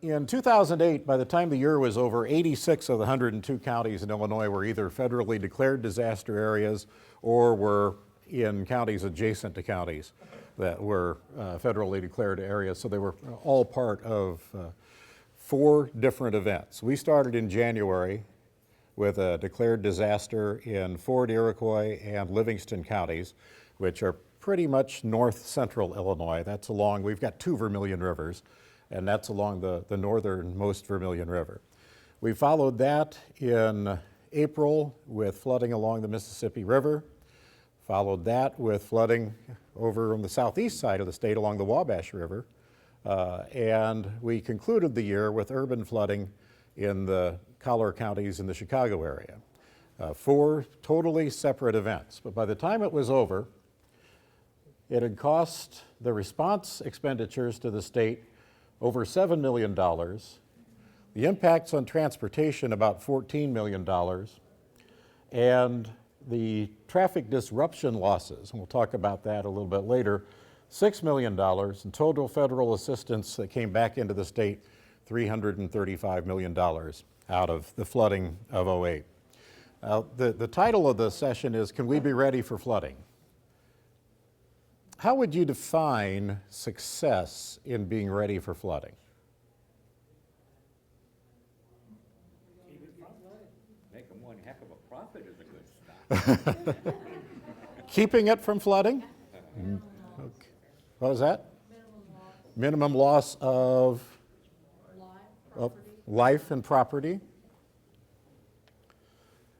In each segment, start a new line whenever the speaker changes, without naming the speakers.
In 2008, by the time the year was over, 86 of the 102 counties in Illinois were either federally declared disaster areas or were in counties adjacent to counties that were federally declared areas. So they were all part of 4 different events. We started in January with a declared disaster in Fort Iroquois and Livingston counties, which are pretty much north central Illinois. That's along, we've got 2 Vermilion rivers, and that's along the northernmost Vermilion River. We followed that in April with flooding along the Mississippi River, followed that with flooding over on the southeast side of the state along the Wabash River, and we concluded the year with urban flooding in the Collier counties in the Chicago area. 4 totally separate events, but by the time it was over, it had cost the response expenditures to the state over $7 million, the impacts on transportation about $14 million, and the traffic disruption losses, and we'll talk about that a little bit later, $6 million, and total federal assistance that came back into the state, $335 million out of the flooding of '08. The title of the session is, Can We Be Ready for Flooding? How would you define success in being ready for flooding?
Making one heck of a profit is a good start.
Keeping it from flooding? Okay. What was that? Minimum loss of life and property.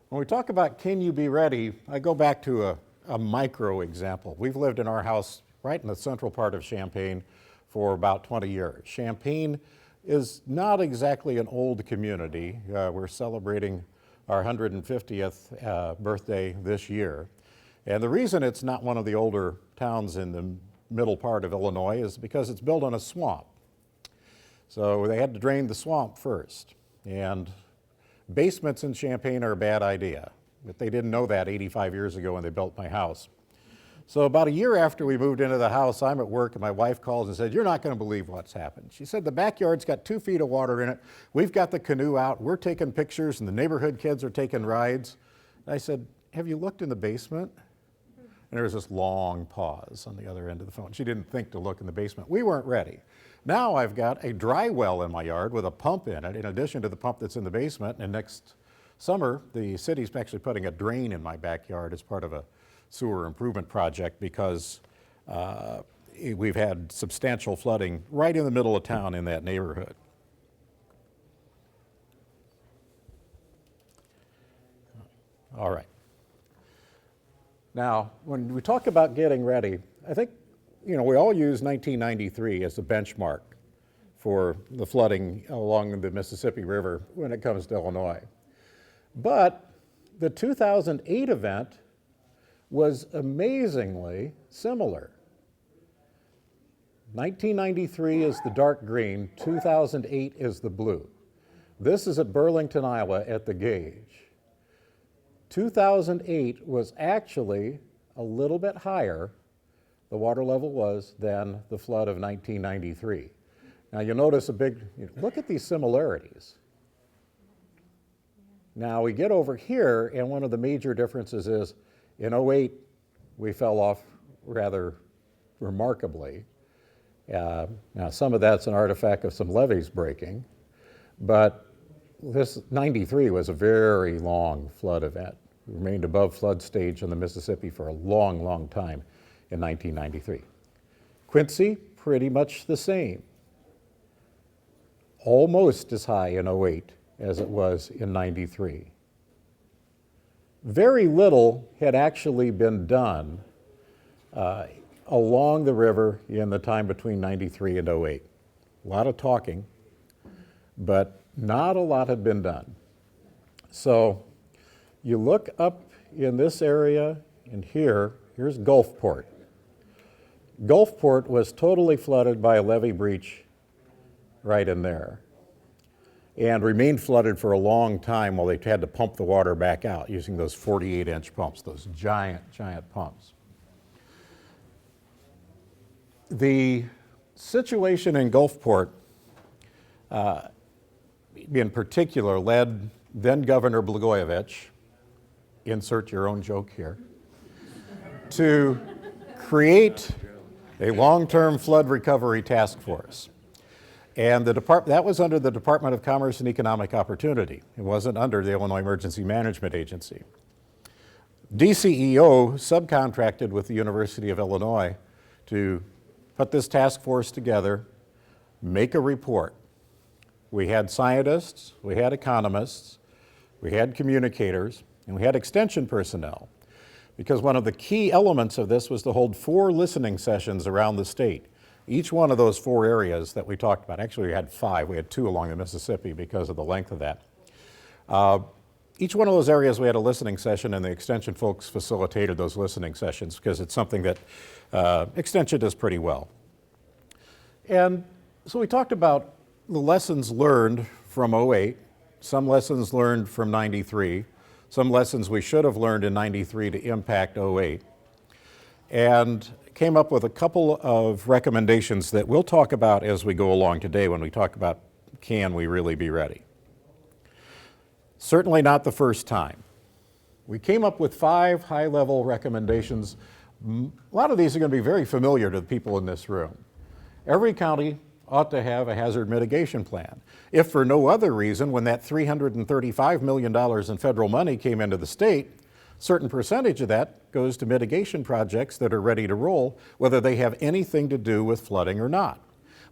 When we talk about can you be ready, I go back to a micro example. We've lived in our house right in the central part of Champaign for about 20 years. Champaign is not exactly an old community. We're celebrating our 150th birthday this year. And the reason it's not one of the older towns in the middle part of Illinois is because it's built on a swamp. So they had to drain the swamp first. And basements in Champaign are a bad idea. But they didn't know that 85 years ago when they built my house. So about a year after we moved into the house, I'm at work and my wife calls and said, "You're not going to believe what's happened." She said, "The backyard's got 2 feet of water in it. We've got the canoe out. We're taking pictures and the neighborhood kids are taking rides." And I said, "Have you looked in the basement?" And there was this long pause on the other end of the phone. She didn't think to look in the basement. We weren't ready. Now I've got a dry well in my yard with a pump in it, in addition to the pump that's in the basement. And next summer, the city's actually putting a drain in my backyard as part of a sewer improvement project because we've had substantial flooding right in the middle of town in that neighborhood. All right. Now, when we talk about getting ready, I think, we all use 1993 as the benchmark for the flooding along the Mississippi River when it comes to Illinois. But the 2008 event was amazingly similar. 1993 is the dark green, 2008 is the blue. This is at Burlington, Iowa at the gauge. 2008 was actually a little bit higher, the water level was, than the flood of 1993. Now you'll notice look at these similarities. Now we get over here, and one of the major differences is in '08, we fell off rather remarkably. Now some of that's an artifact of some levees breaking, but this 93 was a very long flood event. We remained above flood stage on the Mississippi for a long, long time in 1993. Quincy, pretty much the same. Almost as high in '08 as it was in '93. Very little had actually been done along the river in the time between '93 and '08. A lot of talking, but not a lot had been done. So you look up in this area and here's Gulfport. Gulfport was totally flooded by a levee breach right in there and remained flooded for a long time while they had to pump the water back out using those 48-inch pumps, those giant, giant pumps. The situation in Gulfport in particular led then Governor Blagojevich, insert your own joke here, to create a long-term flood recovery task force. And that was under the Department of Commerce and Economic Opportunity. It wasn't under the Illinois Emergency Management Agency. DCEO subcontracted with the University of Illinois to put this task force together, make a report. We had scientists, we had economists, we had communicators, and we had extension personnel. Because one of the key elements of this was to hold 4 listening sessions around the state. Each one of those 4 areas that we talked about, actually we had 5, we had 2 along the Mississippi because of the length of that. Each one of those areas we had a listening session, and the extension folks facilitated those listening sessions because it's something that extension does pretty well. And so we talked about the lessons learned from '08, some lessons learned from '93, some lessons we should have learned in '93 to impact '08, and came up with a couple of recommendations that we'll talk about as we go along today when we talk about can we really be ready. Certainly not the first time. We came up with 5 high-level recommendations. A lot of these are going to be very familiar to the people in this room. Every county ought to have a hazard mitigation plan. If for no other reason, when that $335 million in federal money came into the state, a certain percentage of that goes to mitigation projects that are ready to roll, whether they have anything to do with flooding or not,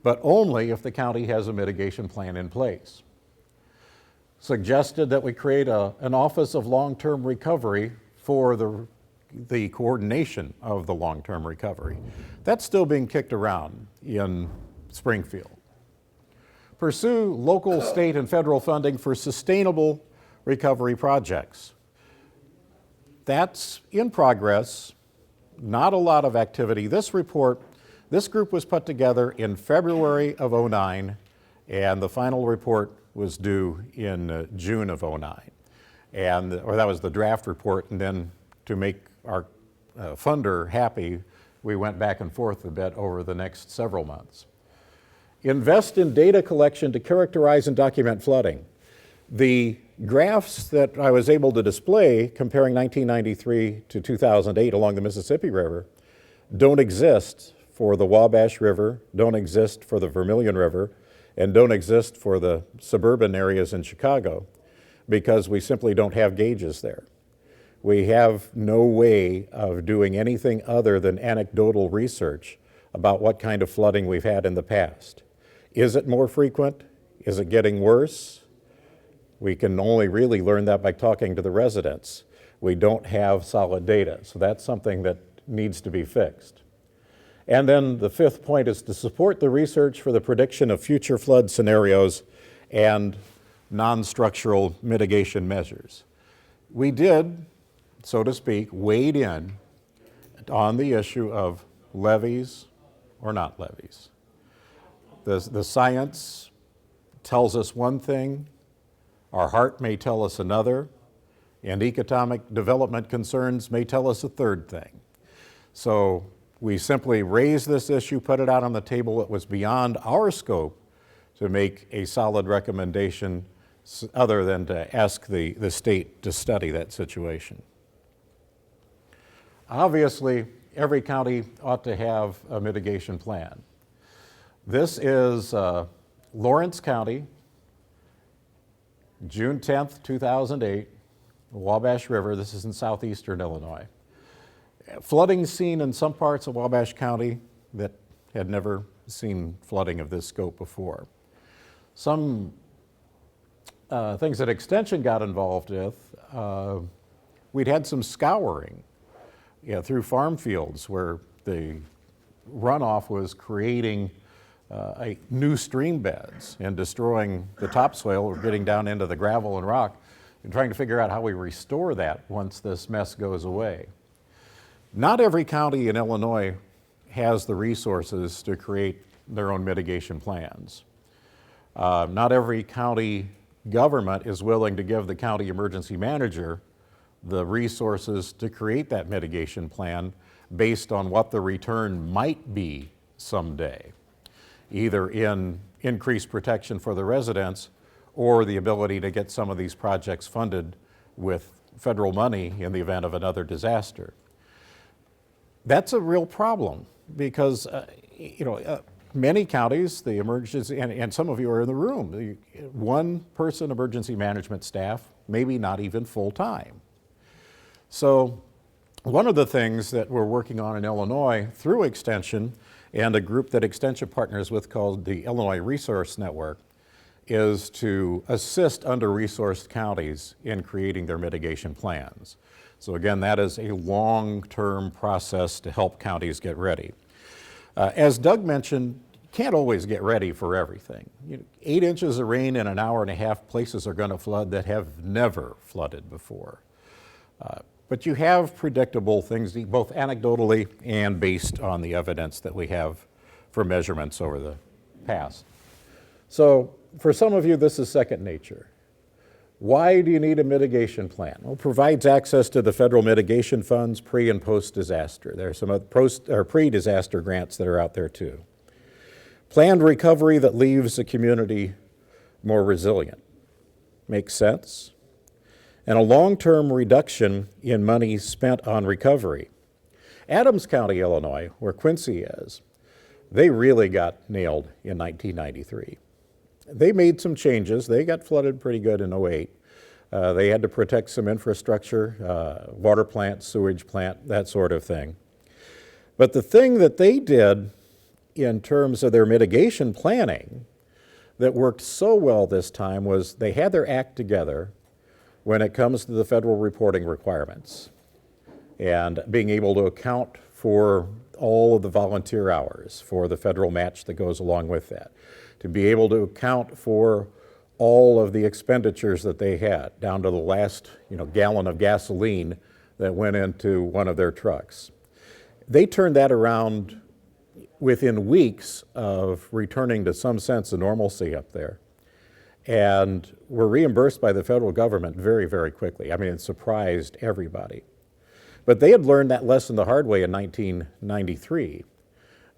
but only if the county has a mitigation plan in place. Suggested that we create an Office of Long-Term Recovery for the coordination of the long-term recovery. That's still being kicked around in Springfield. Pursue local, state, and federal funding for sustainable recovery projects. That's in progress, not a lot of activity. This group was put together in February of '09, and the final report was due in June of '09. Or that was the draft report, and then to make our funder happy, we went back and forth a bit over the next several months. Invest in data collection to characterize and document flooding. The graphs that I was able to display comparing 1993 to 2008 along the Mississippi River don't exist for the Wabash River, don't exist for the Vermilion River, and don't exist for the suburban areas in Chicago because we simply don't have gauges there. We have no way of doing anything other than anecdotal research about what kind of flooding we've had in the past. Is it more frequent? Is it getting worse? We can only really learn that by talking to the residents. We don't have solid data, so that's something that needs to be fixed. And then the 5th point is to support the research for the prediction of future flood scenarios and non-structural mitigation measures. We did, so to speak, wade in on the issue of levees or not levees. The science tells us one thing, our heart may tell us another, and economic development concerns may tell us a third thing. So we simply raised this issue, put it out on the table. It was beyond our scope to make a solid recommendation other than to ask the state to study that situation. Obviously, every county ought to have a mitigation plan. This is Lawrence County, June 10th, 2008, Wabash River. This is in southeastern Illinois. Flooding seen in some parts of Wabash County that had never seen flooding of this scope before. Some things that Extension got involved with, we'd had some scouring through farm fields where the runoff was creating new stream beds and destroying the topsoil or getting down into the gravel and rock and trying to figure out how we restore that once this mess goes away. Not every county in Illinois has the resources to create their own mitigation plans. Not every county government is willing to give the county emergency manager the resources to create that mitigation plan based on what the return might be someday, either in increased protection for the residents or the ability to get some of these projects funded with federal money in the event of another disaster. That's a real problem because, many counties, the emergency, and some of you are in the room, the one-person emergency management staff, maybe not even full-time. So one of the things that we're working on in Illinois through Extension and a group that Extension partners with called the Illinois Resource Network is to assist under-resourced counties in creating their mitigation plans. So again, that is a long-term process to help counties get ready. As Doug mentioned, you can't always get ready for everything. 8 inches of rain in an hour and a half, places are going to flood that have never flooded before. But you have predictable things, both anecdotally and based on the evidence that we have for measurements over the past. So for some of you, this is second nature. Why do you need a mitigation plan? Well, it provides access to the federal mitigation funds pre and post-disaster. There are some pre-disaster grants that are out there too. Planned recovery that leaves a community more resilient. Makes sense? And a long-term reduction in money spent on recovery. Adams County, Illinois, where Quincy is, they really got nailed in 1993. They made some changes. They got flooded pretty good in '08. They had to protect some infrastructure, water plant, sewage plant, that sort of thing. But the thing that they did in terms of their mitigation planning that worked so well this time was they had their act together when it comes to the federal reporting requirements and being able to account for all of the volunteer hours, for the federal match that goes along with that, to be able to account for all of the expenditures that they had, down to the last gallon of gasoline that went into one of their trucks. They turned that around within weeks of returning to some sense of normalcy up there, and were reimbursed by the federal government very, very quickly. I mean, it surprised everybody. But they had learned that lesson the hard way in 1993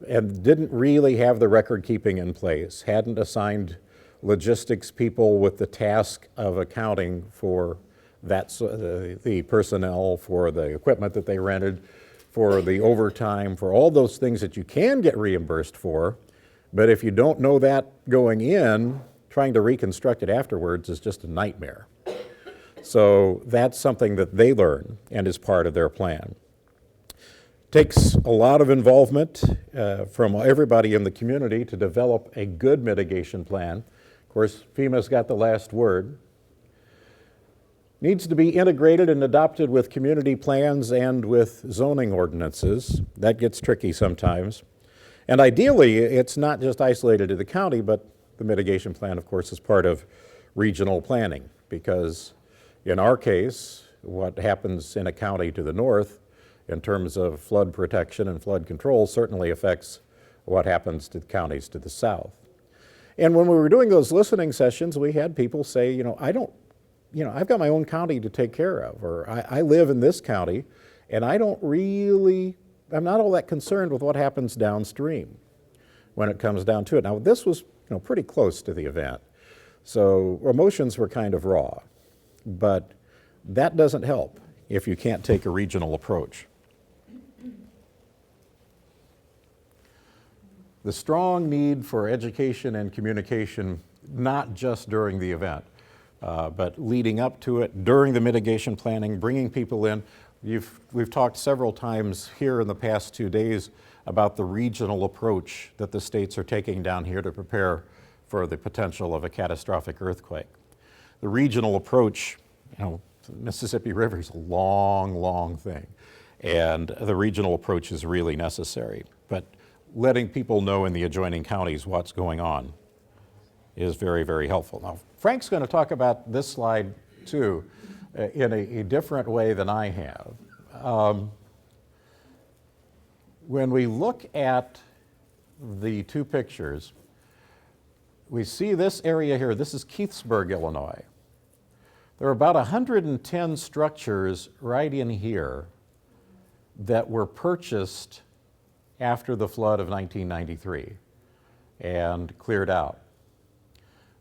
and didn't really have the record keeping in place, hadn't assigned logistics people with the task of accounting for that, the personnel, for the equipment that they rented, for the overtime, for all those things that you can get reimbursed for. But if you don't know that going in, trying to reconstruct it afterwards is just a nightmare. So that's something that they learn and is part of their plan. Takes a lot of involvement from everybody in the community to develop a good mitigation plan. Of course, FEMA's got the last word. Needs to be integrated and adopted with community plans and with zoning ordinances. That gets tricky sometimes. And ideally, it's not just isolated to the county, but the mitigation plan, of course, is part of regional planning, because in our case, what happens in a county to the north in terms of flood protection and flood control certainly affects what happens to counties to the south. And when we were doing those listening sessions, we had people say, I've got my own county to take care of, or I live in this county, and I'm not all that concerned with what happens downstream when it comes down to it. Now, this was pretty close to the event, so emotions were kind of raw, but that doesn't help if you can't take a regional approach. The strong need for education and communication, not just during the event, but leading up to it, during the mitigation planning, bringing people in. We've talked several times here in the past 2 days about the regional approach that the states are taking down here to prepare for the potential of a catastrophic earthquake. The regional approach, the Mississippi River is a long, long thing, and the regional approach is really necessary. But letting people know in the adjoining counties what's going on is very, very helpful. Now, Frank's going to talk about this slide too in a different way than I have. When we look at the two pictures, we see this area here. This is Keithsburg, Illinois. There are about 110 structures right in here that were purchased after the flood of 1993 and cleared out.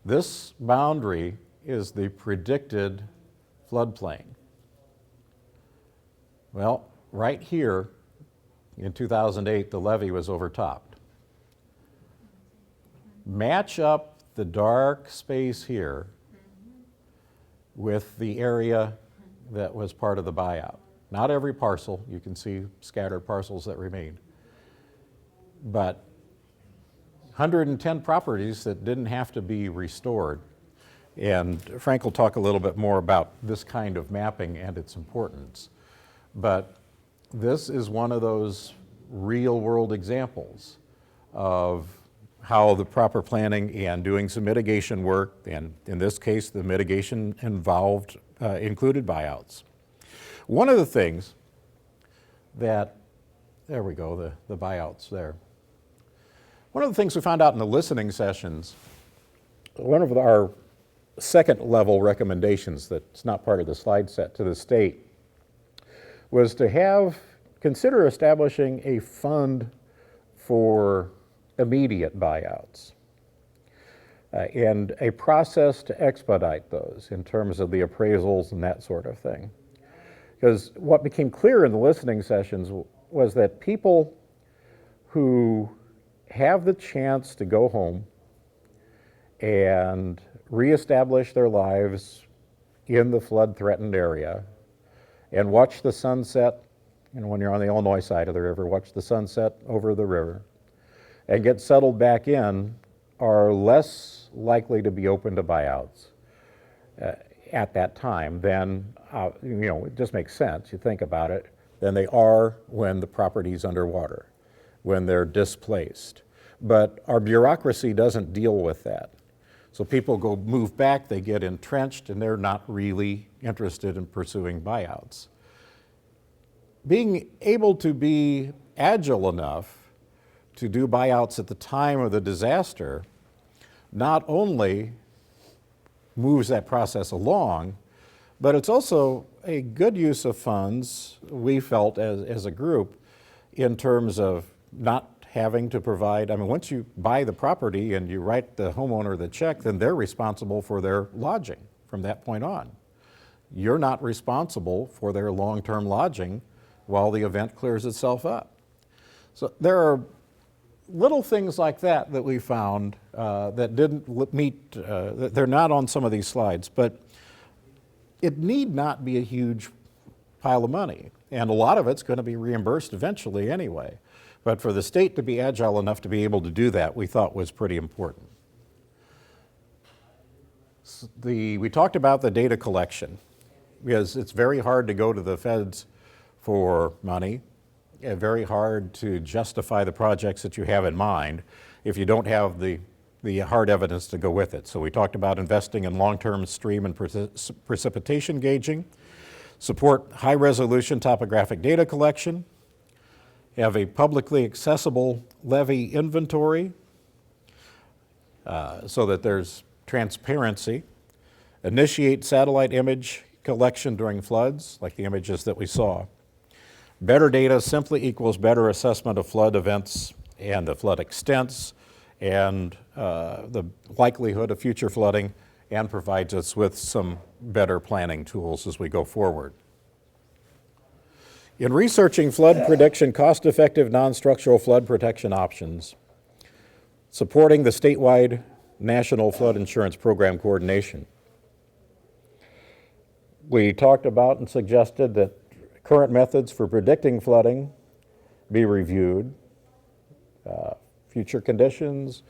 This boundary is the predicted floodplain. Well, right here in 2008, the levee was overtopped. Match up the dark space here with the area that was part of the buyout. Not every parcel, you can see scattered parcels that remained, but 110 properties that didn't have to be restored. And Frank will talk a little bit more about this kind of mapping and its importance. But this is one of those real-world examples of how the proper planning and doing some mitigation work, and in this case, the mitigation included buyouts. One of the things that, there we go, the buyouts there. One of the things we found out in the listening sessions, one of our second level recommendations that's not part of the slide set to the state was to consider establishing a fund for immediate buyouts and a process to expedite those in terms of the appraisals and that sort of thing. Because what became clear in the listening sessions was that people who have the chance to go home and reestablish their lives in the flood-threatened area and watch the sunset, when you're on the Illinois side of the river, watch the sunset over the river, and get settled back in, are less likely to be open to buyouts at that time than, it just makes sense, you think about it, than they are when the property's underwater, when they're displaced. But our bureaucracy doesn't deal with that. So people move back, they get entrenched, and they're not really interested in pursuing buyouts. Being able to be agile enough to do buyouts at the time of the disaster not only moves that process along, but it's also a good use of funds, we felt as a group, in terms of not having to provide, once you buy the property and you write the homeowner the check, then they're responsible for their lodging from that point on. You're not responsible for their long-term lodging while the event clears itself up. So there are little things like that we found that didn't meet, they're not on some of these slides, but it need not be a huge pile of money. And a lot of it's going to be reimbursed eventually anyway. But for the state to be agile enough to be able to do that, we thought was pretty important. We talked about the data collection, because it's very hard to go to the feds for money, and very hard to justify the projects that you have in mind if you don't have the hard evidence to go with it. So we talked about investing in long-term stream and precipitation gauging, support high-resolution topographic data collection, have a publicly accessible levee inventory so that there's transparency, initiate satellite image collection during floods, like the images that we saw. Better data simply equals better assessment of flood events and the flood extents and the likelihood of future flooding, and provides us with some better planning tools as we go forward. In researching flood prediction, cost-effective non-structural flood protection options, supporting the statewide National Flood Insurance Program coordination, we talked about and suggested that current methods for predicting flooding be reviewed, future conditions,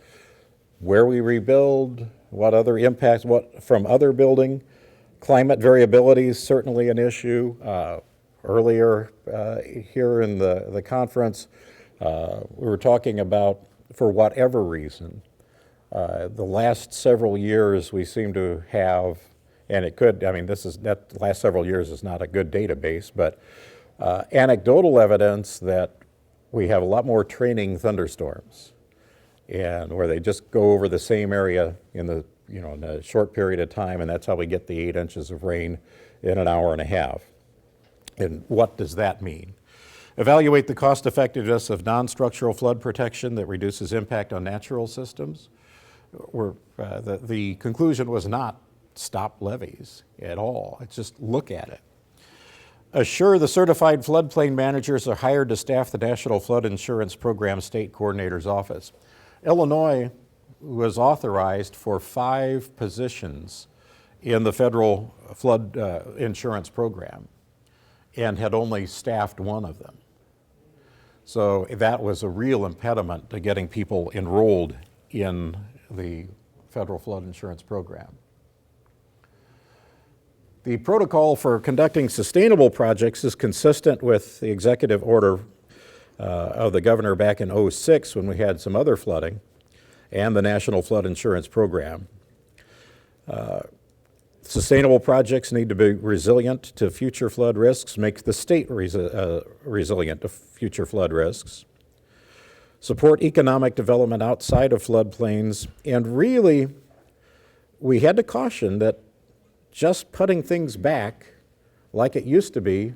where we rebuild, what other impacts, from other building. Climate variability is certainly an issue. Earlier here in the conference, we were talking about, for whatever reason, the last several years we seem to have, and it could, that last several years is not a good database, but anecdotal evidence that we have a lot more training thunderstorms, and where they just go over the same area in a short period of time, and that's how we get the 8 inches of rain in an hour and a half. And what does that mean? Evaluate the cost effectiveness of non-structural flood protection that reduces impact on natural systems. the conclusion was not stop levees at all. It's just look at it. Assure the certified floodplain managers are hired to staff the National Flood Insurance Program State Coordinator's Office. Illinois was authorized for 5 positions in the federal flood insurance program and had only staffed 1 of them. So that was a real impediment to getting people enrolled in the federal flood insurance program. The protocol for conducting sustainable projects is consistent with the executive order of the governor back in '06 when we had some other flooding, and the National Flood Insurance Program. Sustainable projects need to be resilient to future flood risks, make the state resilient to future flood risks, support economic development outside of floodplains, and really, we had to caution that just putting things back like it used to be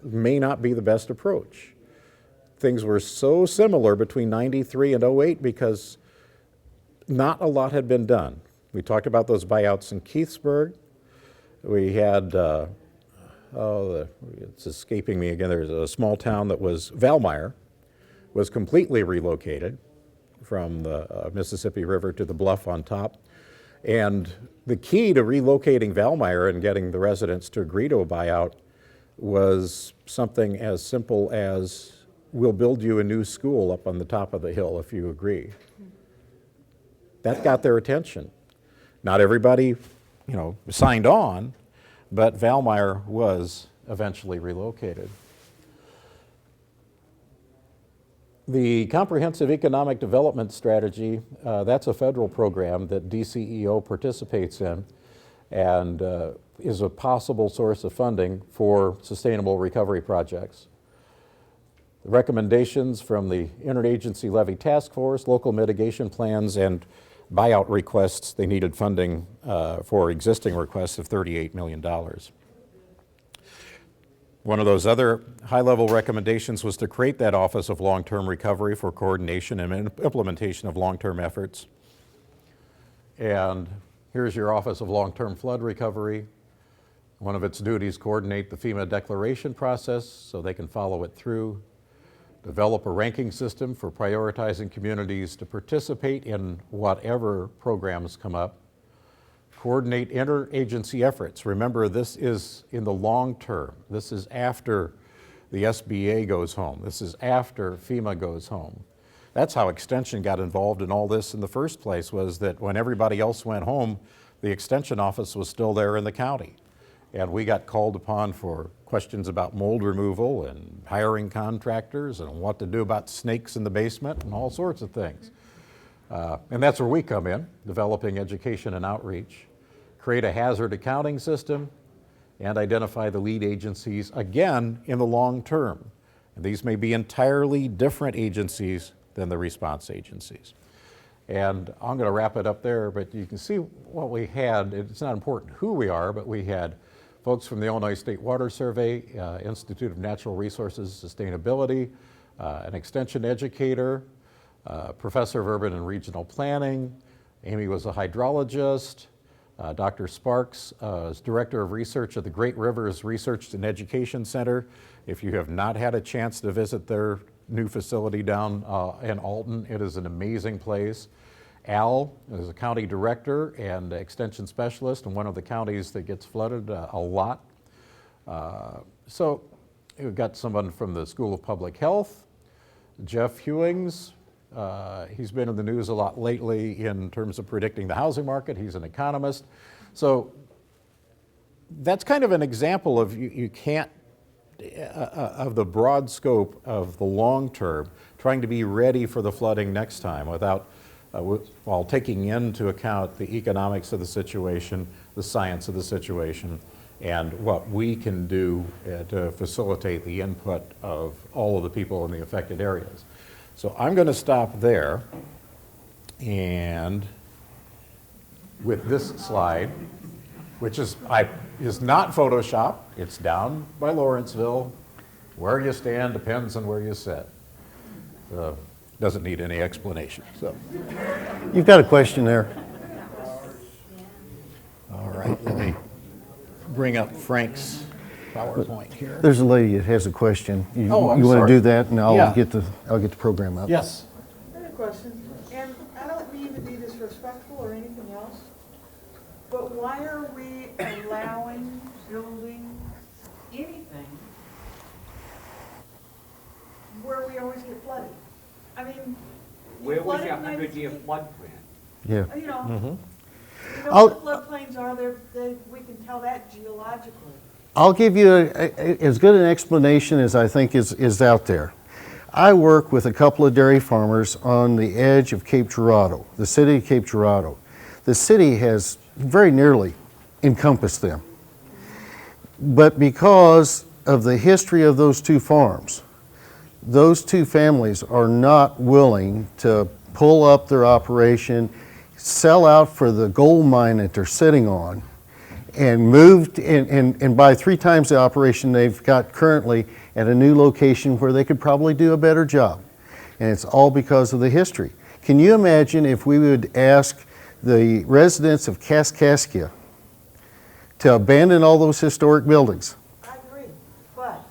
may not be the best approach. Things were so similar between '93 and '08 because not a lot had been done. We talked about those buyouts in Keithsburg. We had, it's escaping me again, there's a small town that was, Valmeyer, was completely relocated from the Mississippi River to the bluff on top. And the key to relocating Valmeyer and getting the residents to agree to a buyout was something as simple as, we'll build you a new school up on the top of the hill if you agree. That got their attention. Not everybody, signed on, but Valmeyer was eventually relocated. The Comprehensive Economic Development Strategy, that's a federal program that DCEO participates in and is a possible source of funding for sustainable recovery projects. The recommendations from the Interagency Levy Task Force, local mitigation plans, and buyout requests, they needed funding for existing requests of $38 million. One of those other high-level recommendations was to create that Office of Long-Term Recovery for coordination and implementation of long-term efforts. And here's your Office of Long-Term Flood Recovery. One of its duties, coordinate the FEMA declaration process so they can follow it through, develop a ranking system for prioritizing communities to participate in whatever programs come up, coordinate interagency efforts. Remember, this is in the long term. This is after the SBA goes home. This is after FEMA goes home. That's how Extension got involved in all this in the first place, was that when everybody else went home, the Extension office was still there in the county. And we got called upon for questions about mold removal and hiring contractors and what to do about snakes in the basement and all sorts of things. And that's where we come in, developing education and outreach, create a hazard accounting system, and identify the lead agencies, again, in the long term. And these may be entirely different agencies than the response agencies. And I'm going to wrap it up there, but you can see what we had. It's not important who we are, but we had folks from the Illinois State Water Survey, Institute of Natural Resources Sustainability, an extension educator, professor of urban and regional planning. Amy was a hydrologist. Dr. Sparks is Director of Research at the Great Rivers Research and Education Center. If you have not had a chance to visit their new facility down in Alton, it is an amazing place. Al is a county director and extension specialist in one of the counties that gets flooded a lot. So we've got someone from the School of Public Health, Jeff Hewings. He's been in the news a lot lately in terms of predicting the housing market. He's an economist. So that's kind of an example of you can't, of the broad scope of the long term, trying to be ready for the flooding next time without, while taking into account the economics of the situation, the science of the situation, and what we can do to facilitate the input of all of the people in the affected areas. So I'm going to stop there, and with this slide, which is not Photoshop, it's down by Lawrenceville. Where you stand depends on where you sit. doesn't need any explanation, so.
You've got a question there.
All right, let me bring up Frank's PowerPoint here.
There's a lady that has a question.
Oh, I'm
You want to
sorry.
do that, and
Yeah.
I'll get the program up.
Yes.
I have a question, and I don't mean to be disrespectful or anything else, but why are we allowing building anything where we always get flooded? I mean,
Where
you
was
flooded
your
in
100-year
19
flood plan?
Yeah.
You know,
I'll-
what floodplains are there, we can tell that geologically.
I'll give you as good an explanation as I think is out there. I work with a couple of dairy farmers on the edge of Cape Girardeau, the city of Cape Girardeau. The city has very nearly encompassed them. But because of the history of those two farms, those two families are not willing to pull up their operation, sell out for the gold mine that they're sitting on, and moved and buy 3 times the operation they've got currently at a new location where they could probably do a better job. And it's all because of the history. Can you imagine if we would ask the residents of Kaskaskia to abandon all those historic buildings?
I agree, but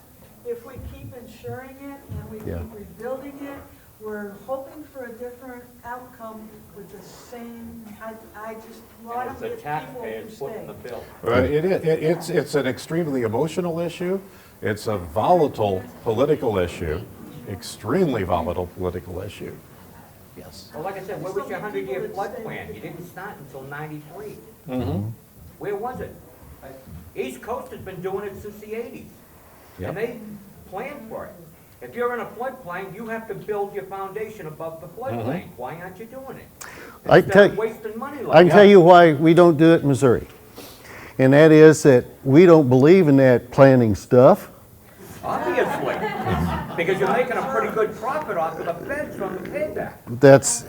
if we keep insuring it and we
Yeah.
keep rebuilding it, we're hoping for a different outcome with the same, I just want
And it's
to
the
get people
taxpayers
to
footing
stay.
the bill.
It's an extremely emotional issue. It's a volatile political issue, extremely volatile political issue. Yes.
Well, like I said, where was your 100-year flood plan? You didn't start until 93. Where was it? East Coast has been doing it since the 80s.
Yep.
And they planned for it. If you're in a floodplain, you have to build your foundation above the floodplain. Why aren't you doing it?
I
Instead
tell-
of wasting money
I
like
can tell you why we don't do it in Missouri. And that is that we don't believe in that planning stuff.
Obviously. Because you're making a pretty good profit off of the feds from the payback.
That's,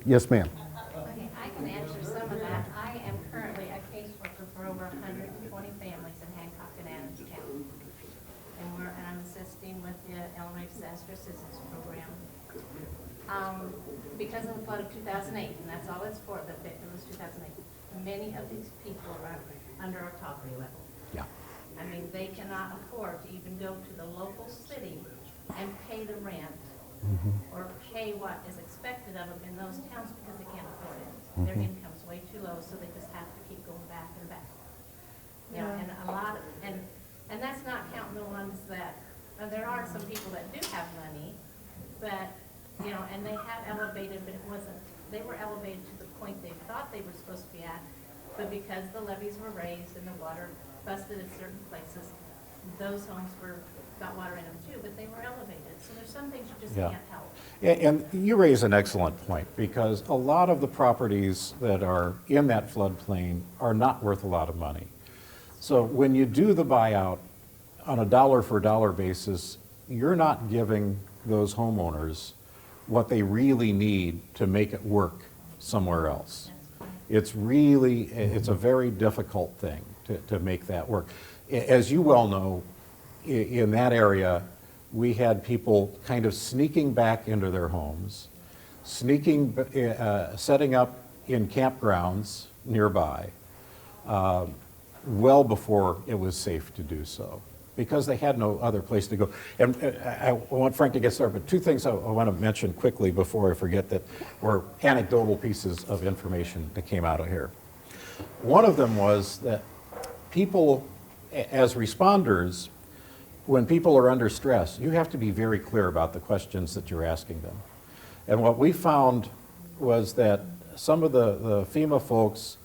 yes, ma'am.
Okay, I can answer some of that. I am currently a caseworker for over 120 families in Hancock and Adams County. And I'm assisting with the Illinois Disaster Assistance Program. Because of the flood of 2008, and that's all it's for, it was 2008. Many of these people are under our poverty level.
Yeah.
I mean, they cannot afford to even go to the local city and pay the rent or pay what is expected of them in those towns because they can't afford it. Their income's way too low, so they just have to keep going back and back. You know, and a lot of, and that's not counting the ones that, there are some people that do have money, but, you know, and they have elevated, but it wasn't, they were elevated to the point they thought they were supposed to be at, but because the levees were raised and the water busted in certain places, those homes got water in them too, but they were elevated. So there's some things you just
Yeah.
can't help.
And you raise an excellent point, because a lot of the properties that are in that floodplain are not worth a lot of money. So when you do the buyout on a dollar-for-dollar basis, you're not giving those homeowners what they really need to make it work somewhere else. It's a very difficult thing to make that work. As you well know, in that area, we had people kind of sneaking back into their homes, setting up in campgrounds nearby, well before it was safe to do so, because they had no other place to go. And I want Frank to get started, but 2 things I want to mention quickly before I forget that were anecdotal pieces of information that came out of here. One of them was that people, as responders, when people are under stress, you have to be very clear about the questions that you're asking them. And what we found was that some of the FEMA folks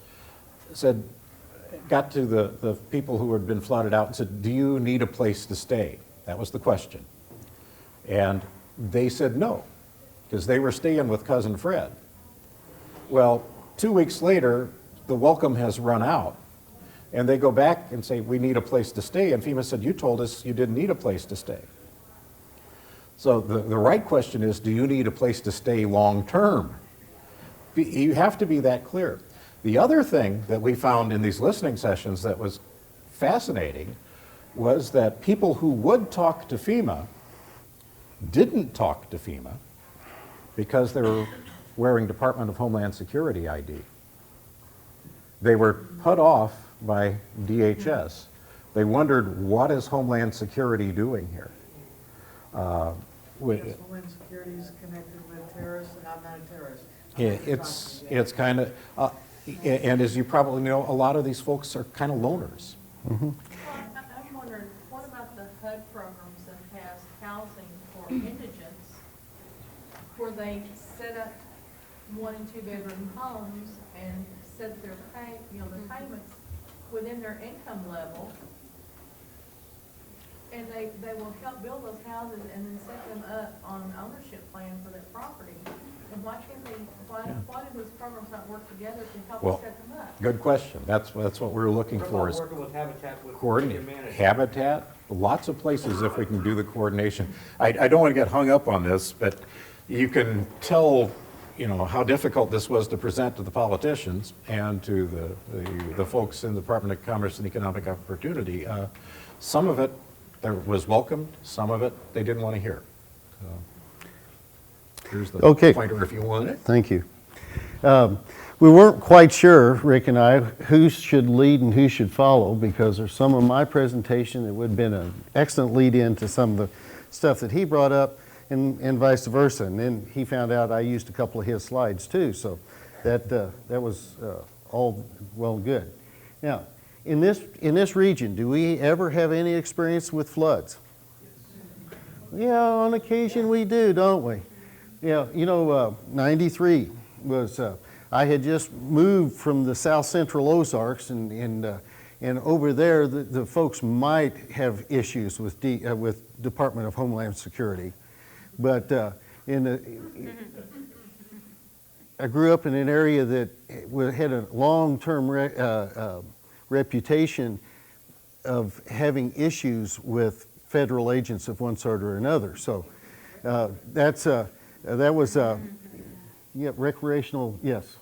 got to the people who had been flooded out and said, do you need a place to stay? That was the question. And they said no, because they were staying with Cousin Fred. Well, 2 weeks later, the welcome has run out. And they go back and say, we need a place to stay. And FEMA said, you told us you didn't need a place to stay. So the right question is, do you need a place to stay long-term? You have to be that clear. The other thing that we found in these listening sessions that was fascinating was that people who would talk to FEMA didn't talk to FEMA because they were wearing Department of Homeland Security ID. They were put off by DHS. They wondered, what is Homeland Security doing here?
Because Homeland Security is connected with terrorists, and I'm not a terrorist.
It's kind of, and as you probably know, a lot of these folks are kind of loners.
Well, I'm wondering, what about the HUD programs that has housing for indigents, where they set up 1 and 2 bedroom homes and set their their payments within their income level, and they will help build those houses and then set them up on an ownership plan for that property. And why can't they, why do those programs not work together to help
Well,
set them up?
Good question. That's what we're looking
What
for
about
is
working with Habitat with
coordinate.
humanity?
Habitat, lots of places if we can do the coordination. I don't want to get hung up on this, but you can tell, how difficult this was to present to the politicians and to the folks in the Department of Commerce and Economic Opportunity. Some of it was welcomed, some of it they didn't want to hear. Here's the
Okay.
pointer if you want it.
Thank you. We weren't quite sure, Rick and I, who should lead and who should follow, because there's some of my presentation that would have been an excellent lead in to some of the stuff that he brought up, and vice versa. And then he found out I used a couple of his slides too, so that was all well and good. Now, in this region, do we ever have any experience with floods? Yeah, on occasion we do, don't we? Yeah, 93 was, I had just moved from the south central Ozarks, and over there the folks might have issues with Department of Homeland Security. But I grew up in an area that had a long-term reputation of having issues with federal agents of one sort or another. So that was recreational, yes.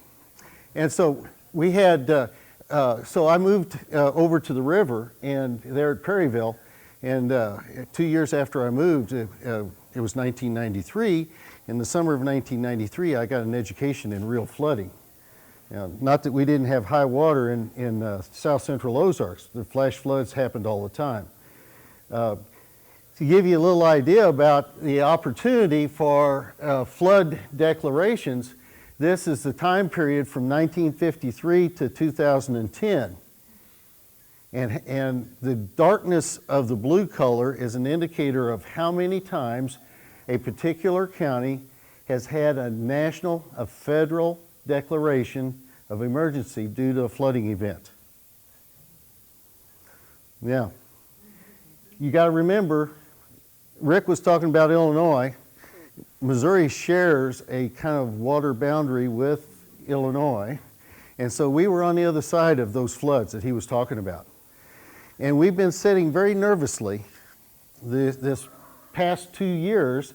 And so we had, so I moved over to the river, and there at Perryville, and 2 years after I moved, it was 1993. In the summer of 1993, I got an education in real flooding. Not that we didn't have high water in south central Ozarks. The flash floods happened all the time. To give you a little idea about the opportunity for flood declarations, this is the time period from 1953 to 2010. And the darkness of the blue color is an indicator of how many times a particular county has had a federal declaration of emergency due to a flooding event. Yeah. You got to remember, Rick was talking about Illinois. Missouri shares a kind of water boundary with Illinois. And so we were on the other side of those floods that he was talking about. And we've been sitting very nervously this past 2 years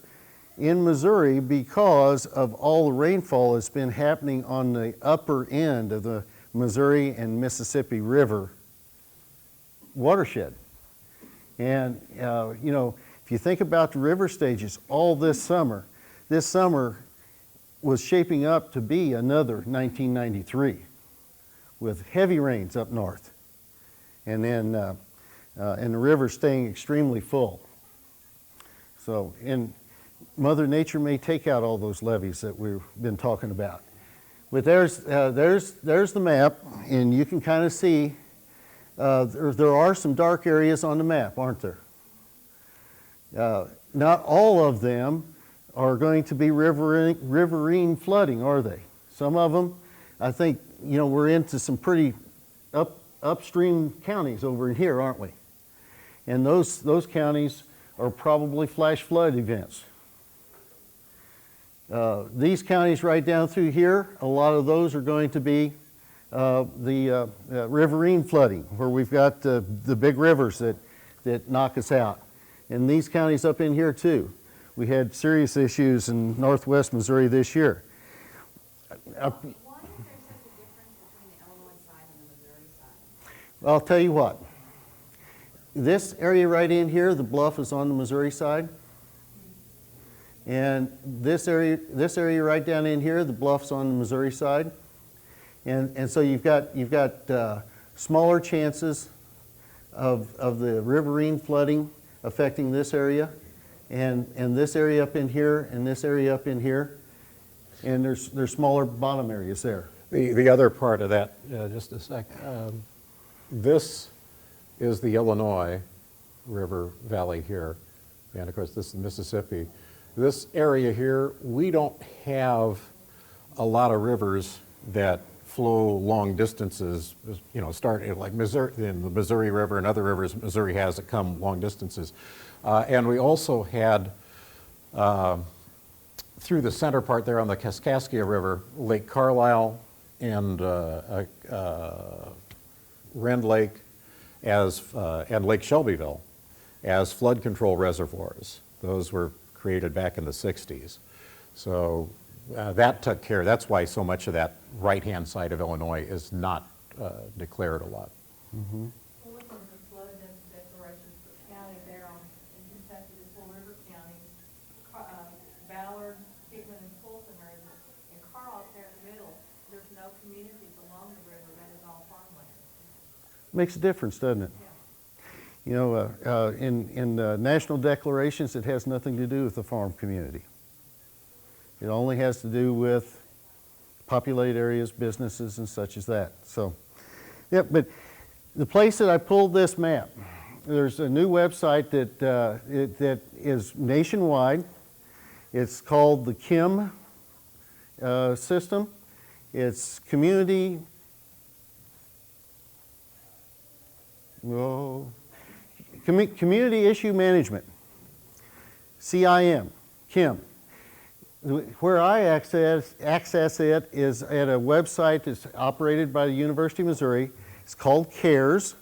in Missouri because of all the rainfall that's been happening on the upper end of the Missouri and Mississippi River watershed. And, if you think about the river stages all this summer was shaping up to be another 1993 with heavy rains up north. And then and the river staying extremely full. So, and Mother Nature may take out all those levees that we've been talking about. But there's the map, and you can kind of see there are some dark areas on the map, aren't there? Not all of them are going to be riverine flooding, are they? Some of them, I think, we're into some pretty upstream counties over here, aren't we? And those counties are probably flash flood events. These counties right down through here, a lot of those are going to be the riverine flooding, where we've got the big rivers that knock us out. And these counties up in here too. We had serious issues in northwest Missouri this year.
Why is there such a difference between the Illinois side and the Missouri side?
I'll tell you what. This area right in here, the bluff is on the Missouri side. And this area right down in here, the bluffs on the Missouri side. And so you've got smaller chances of the riverine flooding affecting this area, and this area up in here, and this area up in here, and there's smaller bottom areas there.
The other part of that, just a sec, this is the Illinois River Valley here, and of course this is Mississippi. This area here, we don't have a lot of rivers that flow long distances, you know, starting like Missouri, in the Missouri River and other rivers Missouri has that come long distances. And we also had, through the center part there on the Kaskaskia River, Lake Carlisle and Rend Lake and Lake Shelbyville as flood control reservoirs. Those were created back in the 60s. So that took care, that's why so much of that right-hand side of Illinois is not declared a lot.
Well, looking at the flood declarations for the county there in Kentucky, the four river counties, Ballard, Hickman, and Fulton are in Carl up there in the middle. There's no communities along the river, that is all farmland.
Makes a difference, doesn't it? You know, in national declarations, it has nothing to do with the farm community. It only has to do with populated areas, businesses, and such as that. So, yeah, but the place that I pulled this map, there's a new website that is nationwide. It's called the KIM system. It's Community Issue Management, CIM, KIM. Where I access it is at a website that's operated by the University of Missouri. It's called CARES,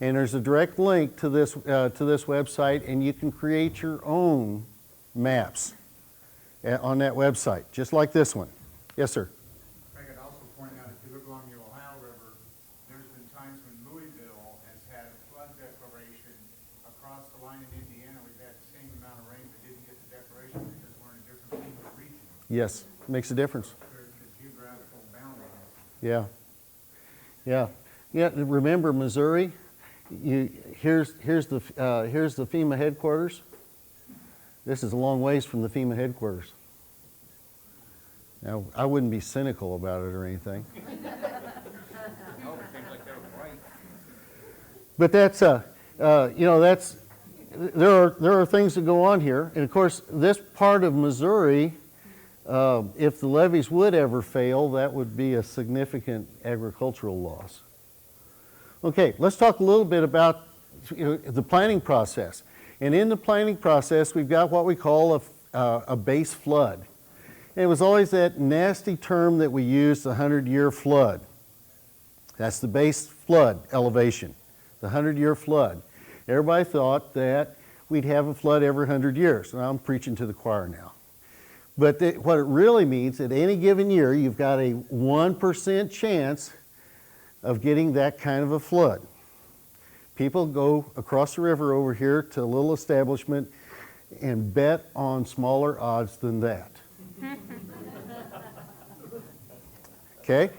and there's a direct link to this website, and you can create your own maps on that website, just like this one. Yes, sir.
I could also point out, if you look along the Ohio River, there's been times when Louisville has had a flood declaration across the line in Indiana. We've had the same amount of rain, but didn't get the declaration because we're in a different region.
Yes, makes a difference.
There's the geographical boundary.
Yeah. Remember Missouri? Here's the FEMA headquarters. This is a long ways from the FEMA headquarters. Now, I wouldn't be cynical about it or anything. But that's there are things that go on here, and of course, this part of Missouri, if the levees would ever fail, that would be a significant agricultural loss. Okay, let's talk a little bit about the planning process. And in the planning process, we've got what we call a base flood. And it was always that nasty term that we used, the 100-year flood. That's the base flood elevation, the 100-year flood. Everybody thought that we'd have a flood every 100 years. And I'm preaching to the choir now. But what it really means, at any given year, you've got a 1% chance of getting that kind of a flood. People go across the river over here to a little establishment and bet on smaller odds than that. Okay?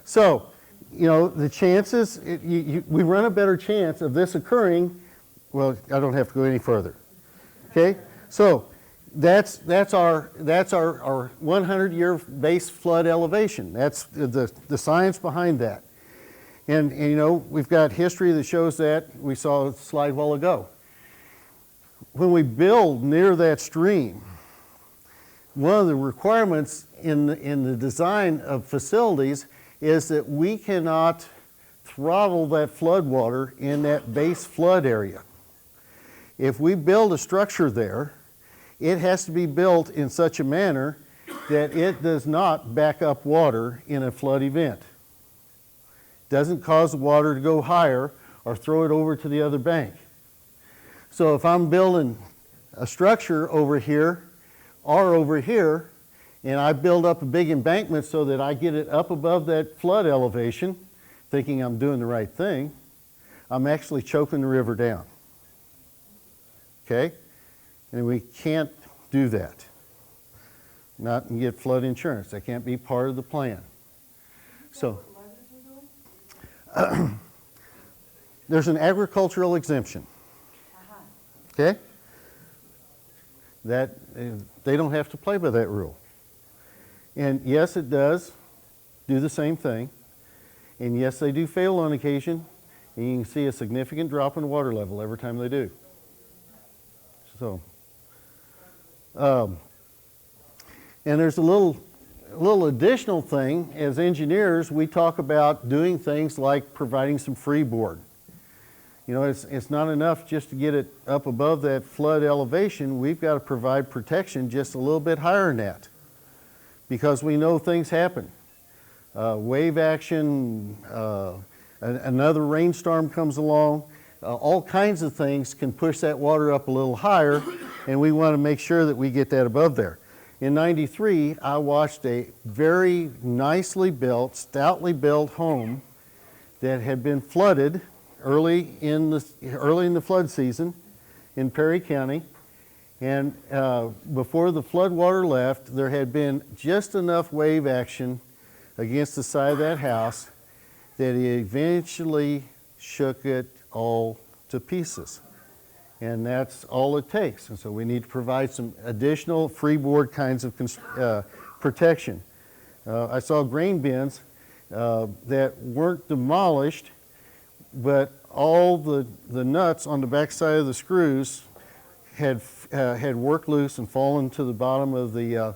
So, the chances, we run a better chance of this occurring. Well, I don't have to go any further. Okay? So, that's our 100-year base flood elevation. That's the science behind that. And we've got history that shows that. We saw a slide a while ago. When we build near that stream, one of the requirements in the design of facilities is that we cannot throttle that flood water in that base flood area. If we build a structure there, it has to be built in such a manner that it does not back up water in a flood event. Doesn't cause the water to go higher or throw it over to the other bank. So if I'm building a structure over here or over here, and I build up a big embankment so that I get it up above that flood elevation, thinking I'm doing the right thing, I'm actually choking the river down. Okay? And we can't do that. Not and get flood insurance. That can't be part of the plan. So there's an agricultural exemption. Okay? That they don't have to play by that rule. And yes, it does do the same thing. And yes, they do fail on occasion. And you can see a significant drop in water level every time they do. So, and there's a little additional thing. As engineers, we talk about doing things like providing some freeboard. You know, it's not enough just to get it up above that flood elevation. We've got to provide protection just a little bit higher than that, because we know things happen. Wave action, another rainstorm comes along, all kinds of things can push that water up a little higher, and we want to make sure that we get that above there. In '93, I watched a very nicely built, stoutly built home that had been flooded early in the flood season in Perry County, and before the flood water left, there had been just enough wave action against the side of that house that it eventually shook it all to pieces. And that's all it takes. And so we need to provide some additional freeboard kinds of protection. I saw grain bins that weren't demolished, but all the nuts on the back side of the screws had worked loose and fallen to the bottom of the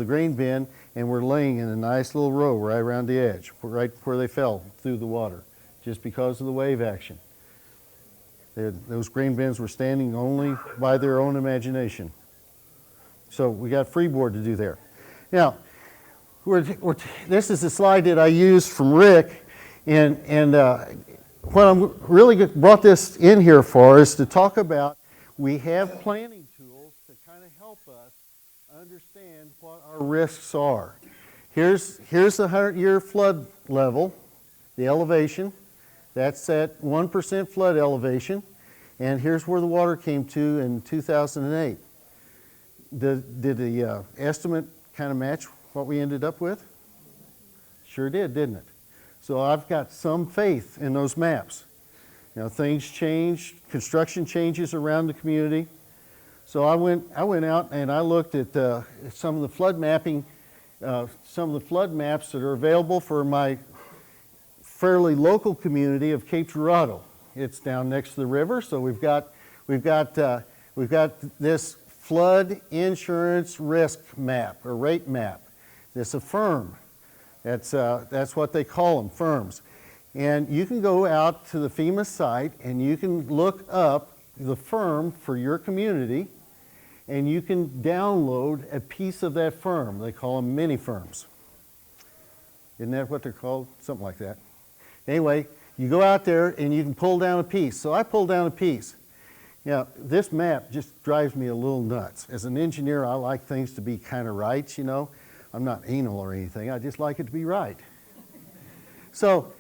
grain bin, and were laying in a nice little row right around the edge, right where they fell through the water, just because of the wave action. Those grain bins were standing only by their own imagination. So we got freeboard to do there. Now, this is a slide that I used from Rick, and what I'm really brought this in here for is to talk about we have planning tools to kind of help us understand what our risks are. Here's the 100-year flood level, the elevation. That's at 1% flood elevation. And here's where the water came to in 2008. Did the estimate kind of match what we ended up with? Sure did, didn't it? So I've got some faith in those maps. You know, things change, construction changes around the community. So I went out and I looked at some of the flood mapping, some of the flood maps that are available for my fairly local community of Cape Girardeau. It's down next to the river, so we've got this flood insurance risk map or rate map. This is a firm. That's what they call them, firms. And you can go out to the FEMA site and you can look up the firm for your community, and you can download a piece of that firm. They call them mini firms. Isn't that what they're called? Something like that. Anyway, you go out there and you can pull down a piece. So I pulled down a piece. Now, this map just drives me a little nuts. As an engineer, I like things to be kind of right, you know. I'm not anal or anything. I just like it to be right. So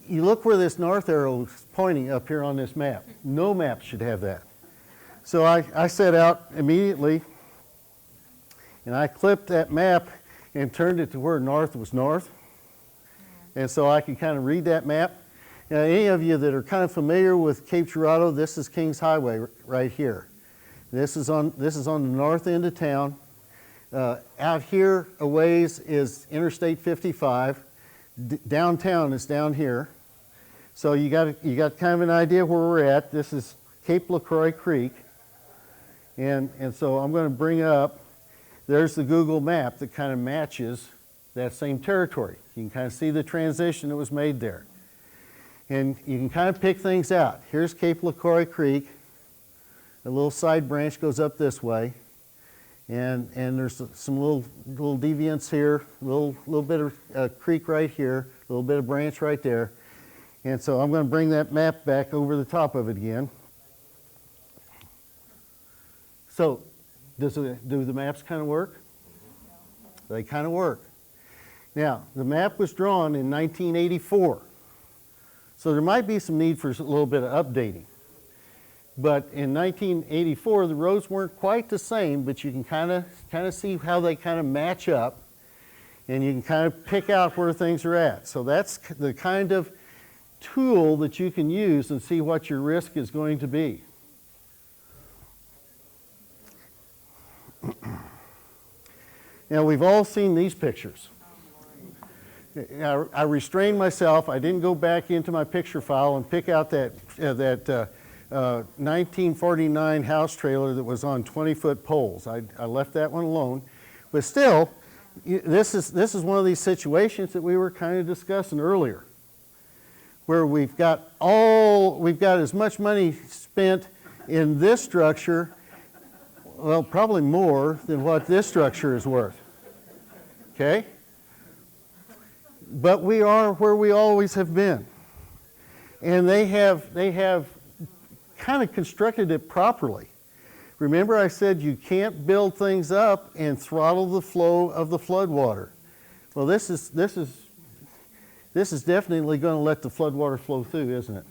you look where this north arrow is pointing up here on this map. No map should have that. So I set out immediately, and I clipped that map and turned it to where north was north. And so I could kind of read that map. Now, any of you that are kind of familiar with Cape Girardeau, this is Kings Highway right here. This is on the north end of town. Out here a ways is Interstate 55. Downtown is down here. So you got kind of an idea where we're at. This is Cape LaCroix Creek. And so I'm going to bring up, there's the Google map that kind of matches that same territory. You can kind of see the transition that was made there. And you can kind of pick things out. Here's Cape LaCroix Creek. A little side branch goes up this way. And there's some little deviants here, a little bit of creek right here, a little bit of branch right there. And so I'm going to bring that map back over the top of it again. So do the maps kind of work? They kind of work. Now, the map was drawn in 1984. So there might be some need for a little bit of updating. But in 1984, the roads weren't quite the same, but you can kind of see how they kind of match up, and you can kind of pick out where things are at. So that's the kind of tool that you can use and see what your risk is going to be. Now, we've all seen these pictures. I restrained myself. I didn't go back into my picture file and pick out that 1949 house trailer that was on 20-foot poles. I left that one alone. But still, this is one of these situations that we were kind of discussing earlier, where we've got as much money spent in this structure, well, probably more than what this structure is worth. Okay? But we are where we always have been. And they have kind of constructed it properly. Remember I said you can't build things up and throttle the flow of the flood water. Well, this is definitely going to let the flood water flow through, isn't it?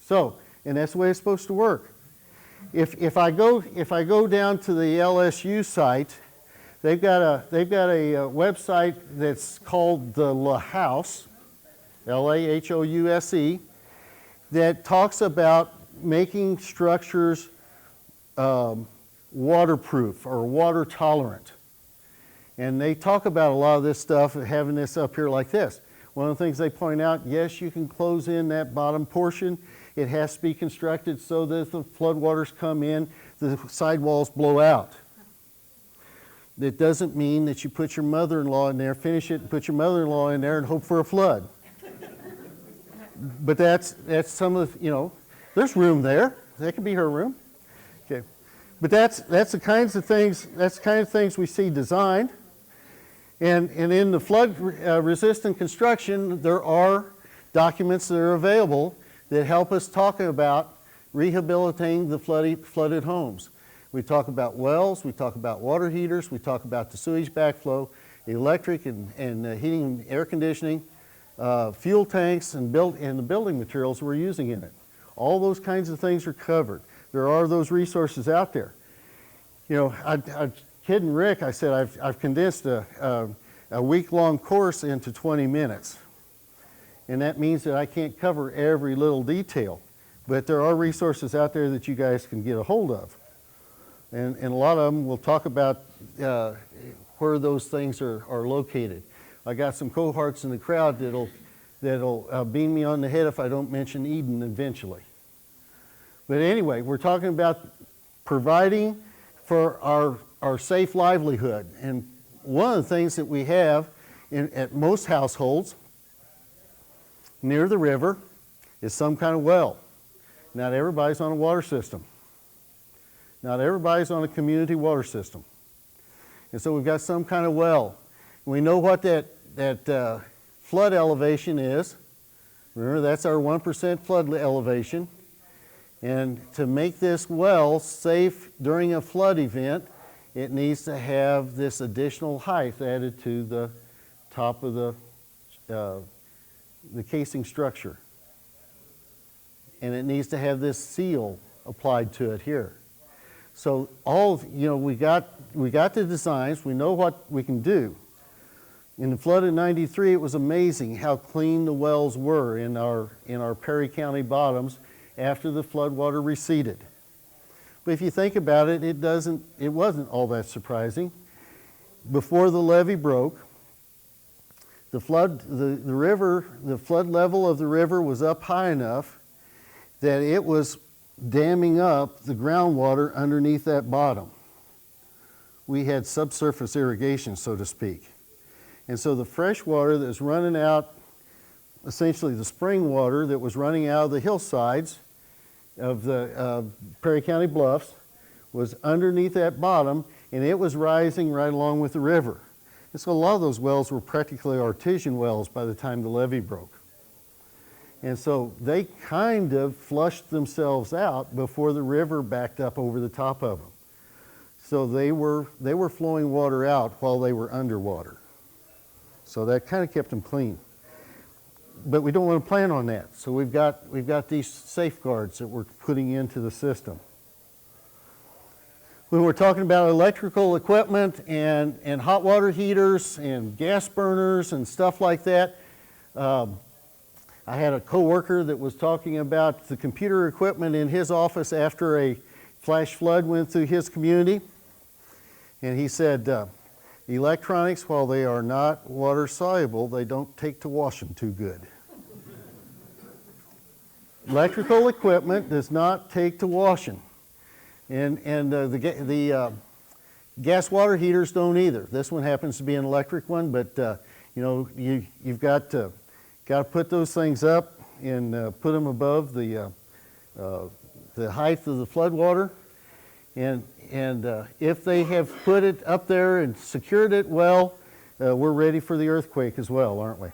So, and that's the way it's supposed to work. If I go down to the LSU site, they've got a website that's called the LaHouse, LAHOUSE, that talks about making structures waterproof or water tolerant. And they talk about a lot of this stuff, having this up here like this. One of the things they point out, yes, you can close in that bottom portion. It has to be constructed so that if the floodwaters come in, the sidewalls blow out. That doesn't mean that you put your mother-in-law in there, finish it, and put your mother-in-law in there and hope for a flood. But that's some of the, there's room there. That could be her room. Okay. But that's the kinds of things we see designed. And in the flood resistant construction, there are documents that are available that help us talk about rehabilitating the flooded homes. We talk about wells, we talk about water heaters, we talk about the sewage backflow, electric and heating and air conditioning, fuel tanks, and the building materials we're using in it. All those kinds of things are covered. There are those resources out there. I kidding Rick, I said I've condensed a week-long course into 20 minutes. And that means that I can't cover every little detail. But there are resources out there that you guys can get a hold of. And a lot of them will talk about where those things are located. I got some cohorts in the crowd that'll beam me on the head if I don't mention Eden eventually. But anyway, we're talking about providing for our safe livelihood. And one of the things that we have at most households near the river is some kind of well. Not everybody's on a water system. Not everybody's on a community water system. And so we've got some kind of well. We know what that flood elevation is. Remember, that's our 1% flood elevation. And to make this well safe during a flood event, it needs to have this additional height added to the top of the casing structure. And it needs to have this seal applied to it here. So we got the designs, we know what we can do. In the flood of '93, it was amazing how clean the wells were in our Perry County bottoms after the floodwater receded. But if you think about it, it wasn't all that surprising. Before the levee broke, the flood level of the river was up high enough that it was damming up the groundwater underneath that bottom. We had subsurface irrigation, so to speak. And so the fresh water that was running out, essentially the spring water that was running out of the hillsides of the Perry County bluffs, was underneath that bottom, and it was rising right along with the river. And so a lot of those wells were practically artesian wells by the time the levee broke. And so they kind of flushed themselves out before the river backed up over the top of them. So they were flowing water out while they were underwater. So that kind of kept them clean. but we don't want to plan on that. So we've got these safeguards that we're putting into the system. When we're talking about electrical equipment and hot water heaters and gas burners and stuff like that, I had a coworker that was talking about the computer equipment in his office after a flash flood went through his community. And he said, electronics, while they are not water soluble, they don't take to washing too good. Electrical equipment does not take to washing. And the gas water heaters don't either. This one happens to be an electric one, but you know, you've got to put those things up and put them above the height of the flood water. And if they have put it up there and secured it well, we're ready for the earthquake as well, aren't we?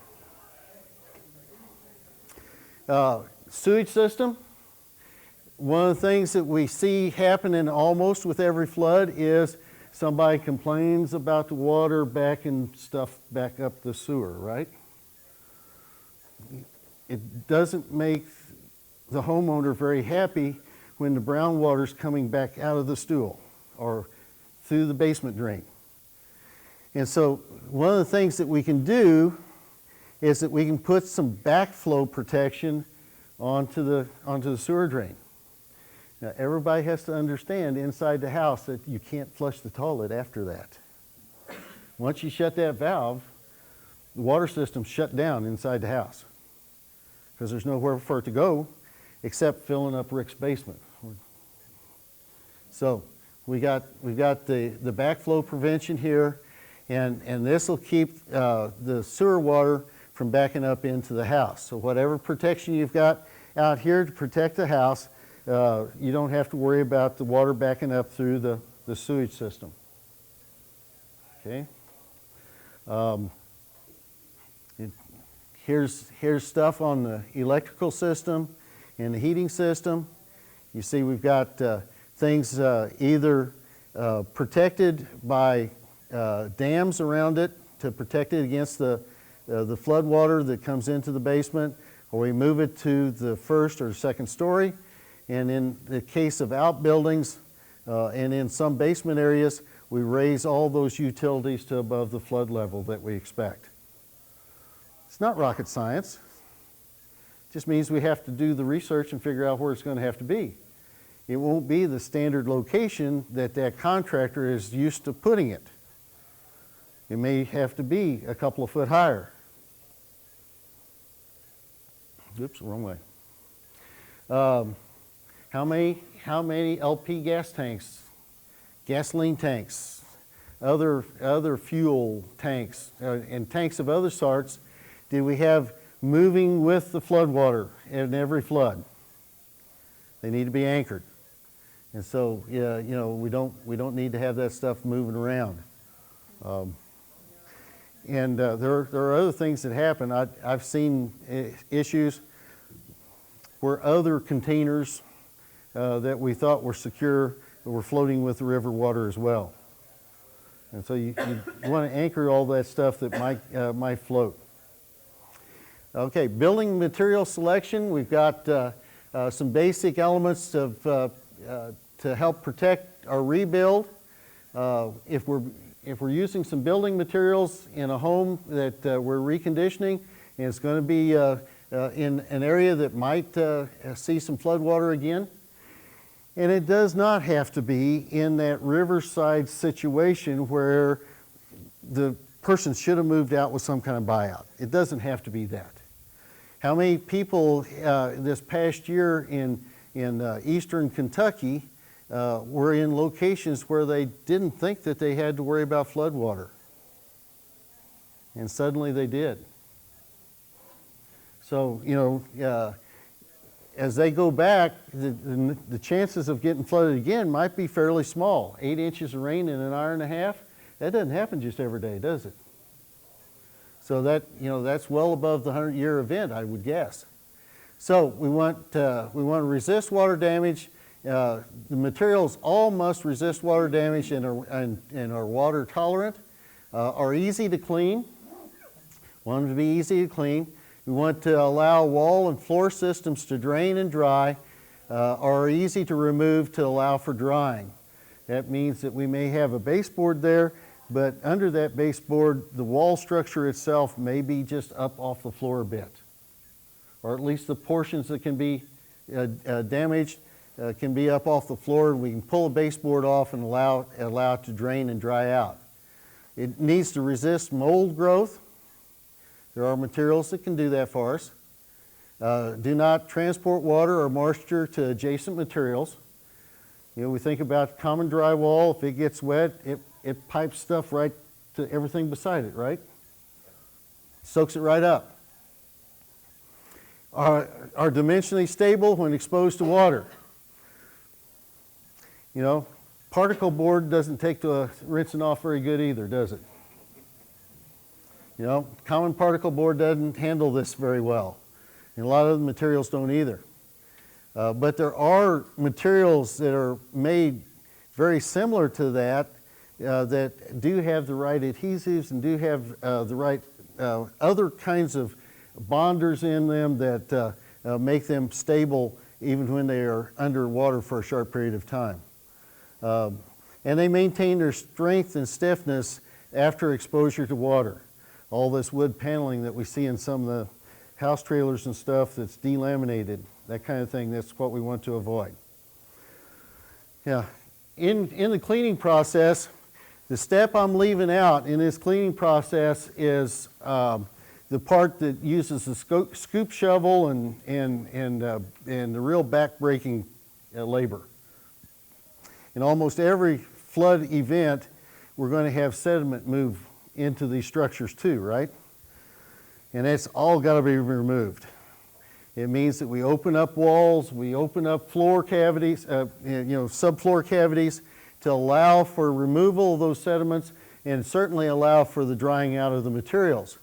Sewage system. One of the things that we see happening almost with every flood is somebody complains about the water backing stuff back up the sewer, right? It doesn't make the homeowner very happy when the brown water's coming back out of the stool or through the basement drain. And so one of the things that we can do is that we can put some backflow protection onto the sewer drain. Now, everybody has to understand inside the house that you can't flush the toilet after that. Once you shut that valve, the water system's shut down inside the house because there's nowhere for it to go except filling up Rick's basement. So we've got the backflow prevention here, and this will keep the sewer water from backing up into the house. So whatever protection you've got out here to protect the house, you don't have to worry about the water backing up through the sewage system. Okay. Here's stuff on the electrical system and the heating system. You see we've got things either protected by dams around it to protect it against the flood water that comes into the basement, or we move it to the first or second story. And in the case of outbuildings and in some basement areas, we raise all those utilities to above the flood level that we expect. It's not rocket science. It just means we have to do the research and figure out where it's going to have to be. It won't be the standard location that contractor is used to putting it. It may have to be a couple of foot higher. Oops, wrong way. How many LP gas tanks, gasoline tanks, other fuel tanks, and tanks of other sorts did we have moving with the flood water in every flood? They need to be anchored. And so, yeah, you know, we don't need to have that stuff moving around. There are other things that happen. I've seen issues where other containers that we thought were secure were floating with the river water as well. And so you want to anchor all that stuff that might float. Okay, building material selection. We've got some basic elements to help protect our rebuild. If we're using some building materials in a home that we're reconditioning, and it's going to be in an area that might see some flood water again, and it does not have to be in that riverside situation where the person should have moved out with some kind of buyout. It doesn't have to be that. How many people this past year in eastern Kentucky were in locations where they didn't think that they had to worry about flood water? And suddenly they did. So, you know, as they go back, the chances of getting flooded again might be fairly small. 8 inches of rain in an hour and a half, that doesn't happen just every day, does it? So that, you know, that's well above the 100-year event, I would guess. So we want to resist water damage. The materials all must resist water damage and are water tolerant, are easy to clean. Want them to be easy to clean. We want to allow wall and floor systems to drain and dry or are easy to remove to allow for drying. That means that we may have a baseboard there, but under that baseboard, the wall structure itself may be just up off the floor a bit. Or at least the portions that can be damaged can be up off the floor, and we can pull a baseboard off and allow it to drain and dry out. It needs to resist mold growth. There are materials that can do that for us. Do not transport water or moisture to adjacent materials. You know, we think about common drywall. If it gets wet, it pipes stuff right to everything beside it, right? Soaks it right up. Are dimensionally stable when exposed to water. You know, particle board doesn't take to rinsing off very good either, does it? You know, common particle board doesn't handle this very well. And a lot of the materials don't either. But there are materials that are made very similar to that that do have the right adhesives and do have the right other kinds of bonders in them that make them stable even when they are underwater for a short period of time. And they maintain their strength and stiffness after exposure to water. All this wood paneling that we see in some of the house trailers and stuff that's delaminated, that kind of thing, that's what we want to avoid. Yeah, in the cleaning process, the step I'm leaving out in this cleaning process is the part that uses the scoop shovel and the real back-breaking labor. In almost every flood event, we're going to have sediment move into these structures too, right? And that's all got to be removed. It means that we open up walls, we open up floor cavities, subfloor cavities to allow for removal of those sediments and certainly allow for the drying out of the materials.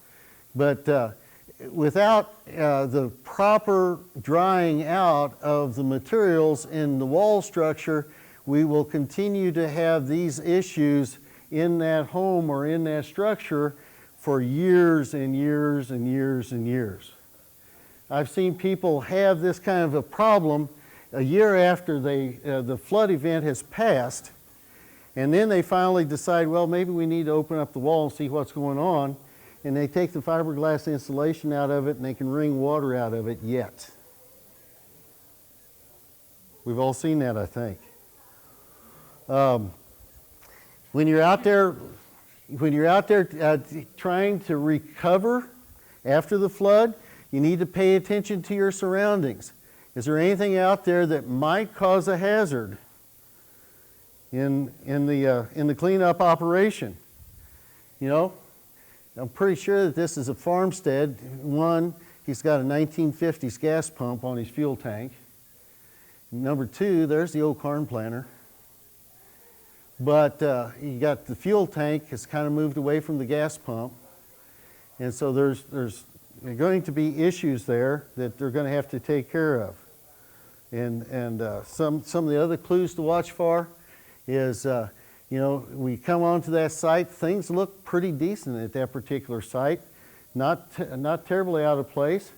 But without the proper drying out of the materials in the wall structure, we will continue to have these issues in that home or in that structure for years and years and years and years. I've seen people have this kind of a problem a year after the flood event has passed, and then they finally decide, well, maybe we need to open up the wall and see what's going on, and they take the fiberglass insulation out of it and they can wring water out of it yet. We've all seen that, I think. When you're out there trying to recover after the flood, you need to pay attention to your surroundings. Is there anything out there that might cause a hazard in the cleanup operation? You know, I'm pretty sure that this is a farmstead. One, he's got a 1950s gas pump on his fuel tank. Number two, there's the old corn planter. But you got the fuel tank has kind of moved away from the gas pump. And so there's going to be issues there that they're going to have to take care of. And some of the other clues to watch for is, we come onto that site, things look pretty decent at that particular site, not terribly out of place,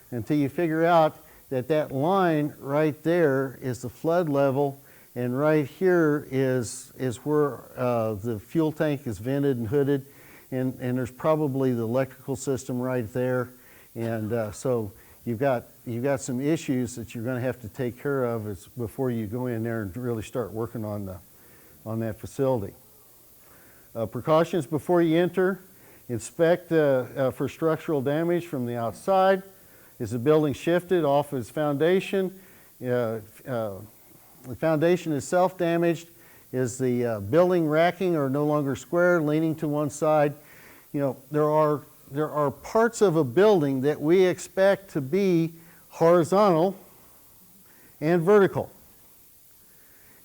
until you figure out that line right there is the flood level. And right here is where the fuel tank is vented and hooded, and there's probably the electrical system right there, and so you've got some issues that you're going to have to take care of before you go in there and really start working on that facility. Precautions before you enter: inspect for structural damage from the outside. Is the building shifted off its foundation? The foundation is self-damaged. Is the building racking or no longer square, leaning to one side? You know, there are parts of a building that we expect to be horizontal and vertical.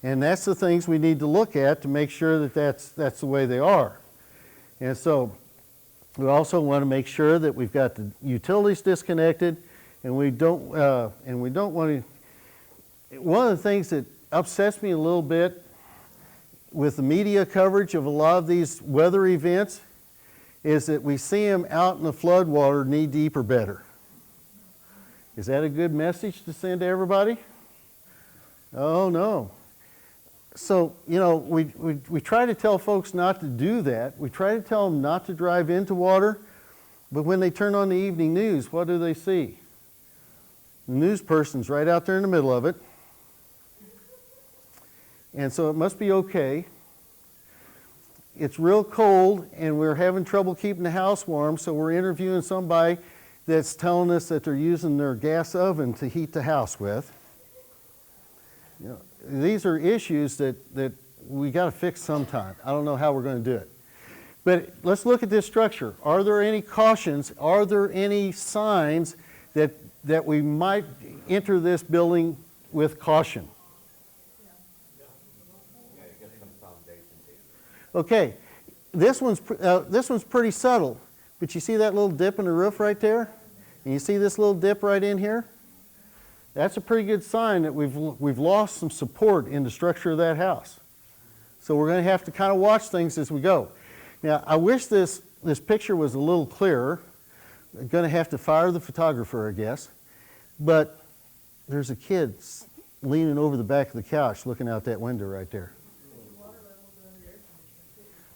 And that's the things we need to look at to make sure that that's the way they are. And so we also want to make sure that we've got the utilities disconnected, and we don't want to. One of the things that upsets me a little bit with the media coverage of a lot of these weather events is that we see them out in the floodwater knee deep or better. Is that a good message to send to everybody? Oh, no. So, we try to tell folks not to do that. We try to tell them not to drive into water, but when they turn on the evening news, what do they see? The news person's right out there in the middle of it. And so it must be okay. It's real cold and we're having trouble keeping the house warm, so we're interviewing somebody that's telling us that they're using their gas oven to heat the house with. These are issues that we got to fix sometime. I don't know how we're going to do it. But let's look at this structure. Are there any cautions? Are there any signs that we might enter this building with caution? Okay, this one's pretty subtle, but you see that little dip in the roof right there? And you see this little dip right in here? That's a pretty good sign that we've lost some support in the structure of that house. So we're going to have to kind of watch things as we go. Now, I wish this picture was a little clearer. I'm going to have to fire the photographer, I guess. But there's a kid leaning over the back of the couch looking out that window right there.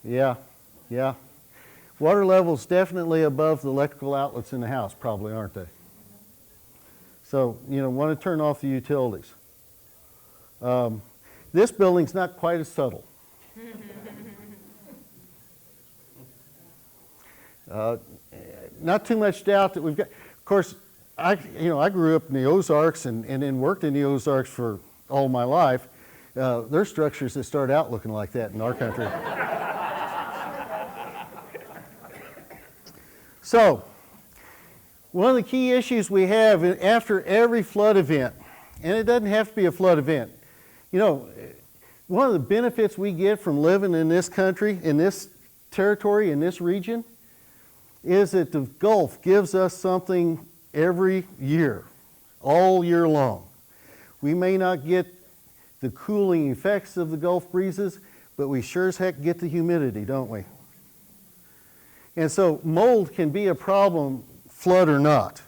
Yeah, yeah. Water levels definitely above the electrical outlets in the house, probably, aren't they? So, want to turn off the utilities. This building's not quite as subtle. Not too much doubt that we've got. Of course, I grew up in the Ozarks and then worked in the Ozarks for all my life. There's structures that start out looking like that in our country. So, one of the key issues we have after every flood event, and it doesn't have to be a flood event, one of the benefits we get from living in this country, in this territory, in this region, is that the Gulf gives us something every year, all year long. We may not get the cooling effects of the Gulf breezes, but we sure as heck get the humidity, don't we? And so mold can be a problem, flood or not.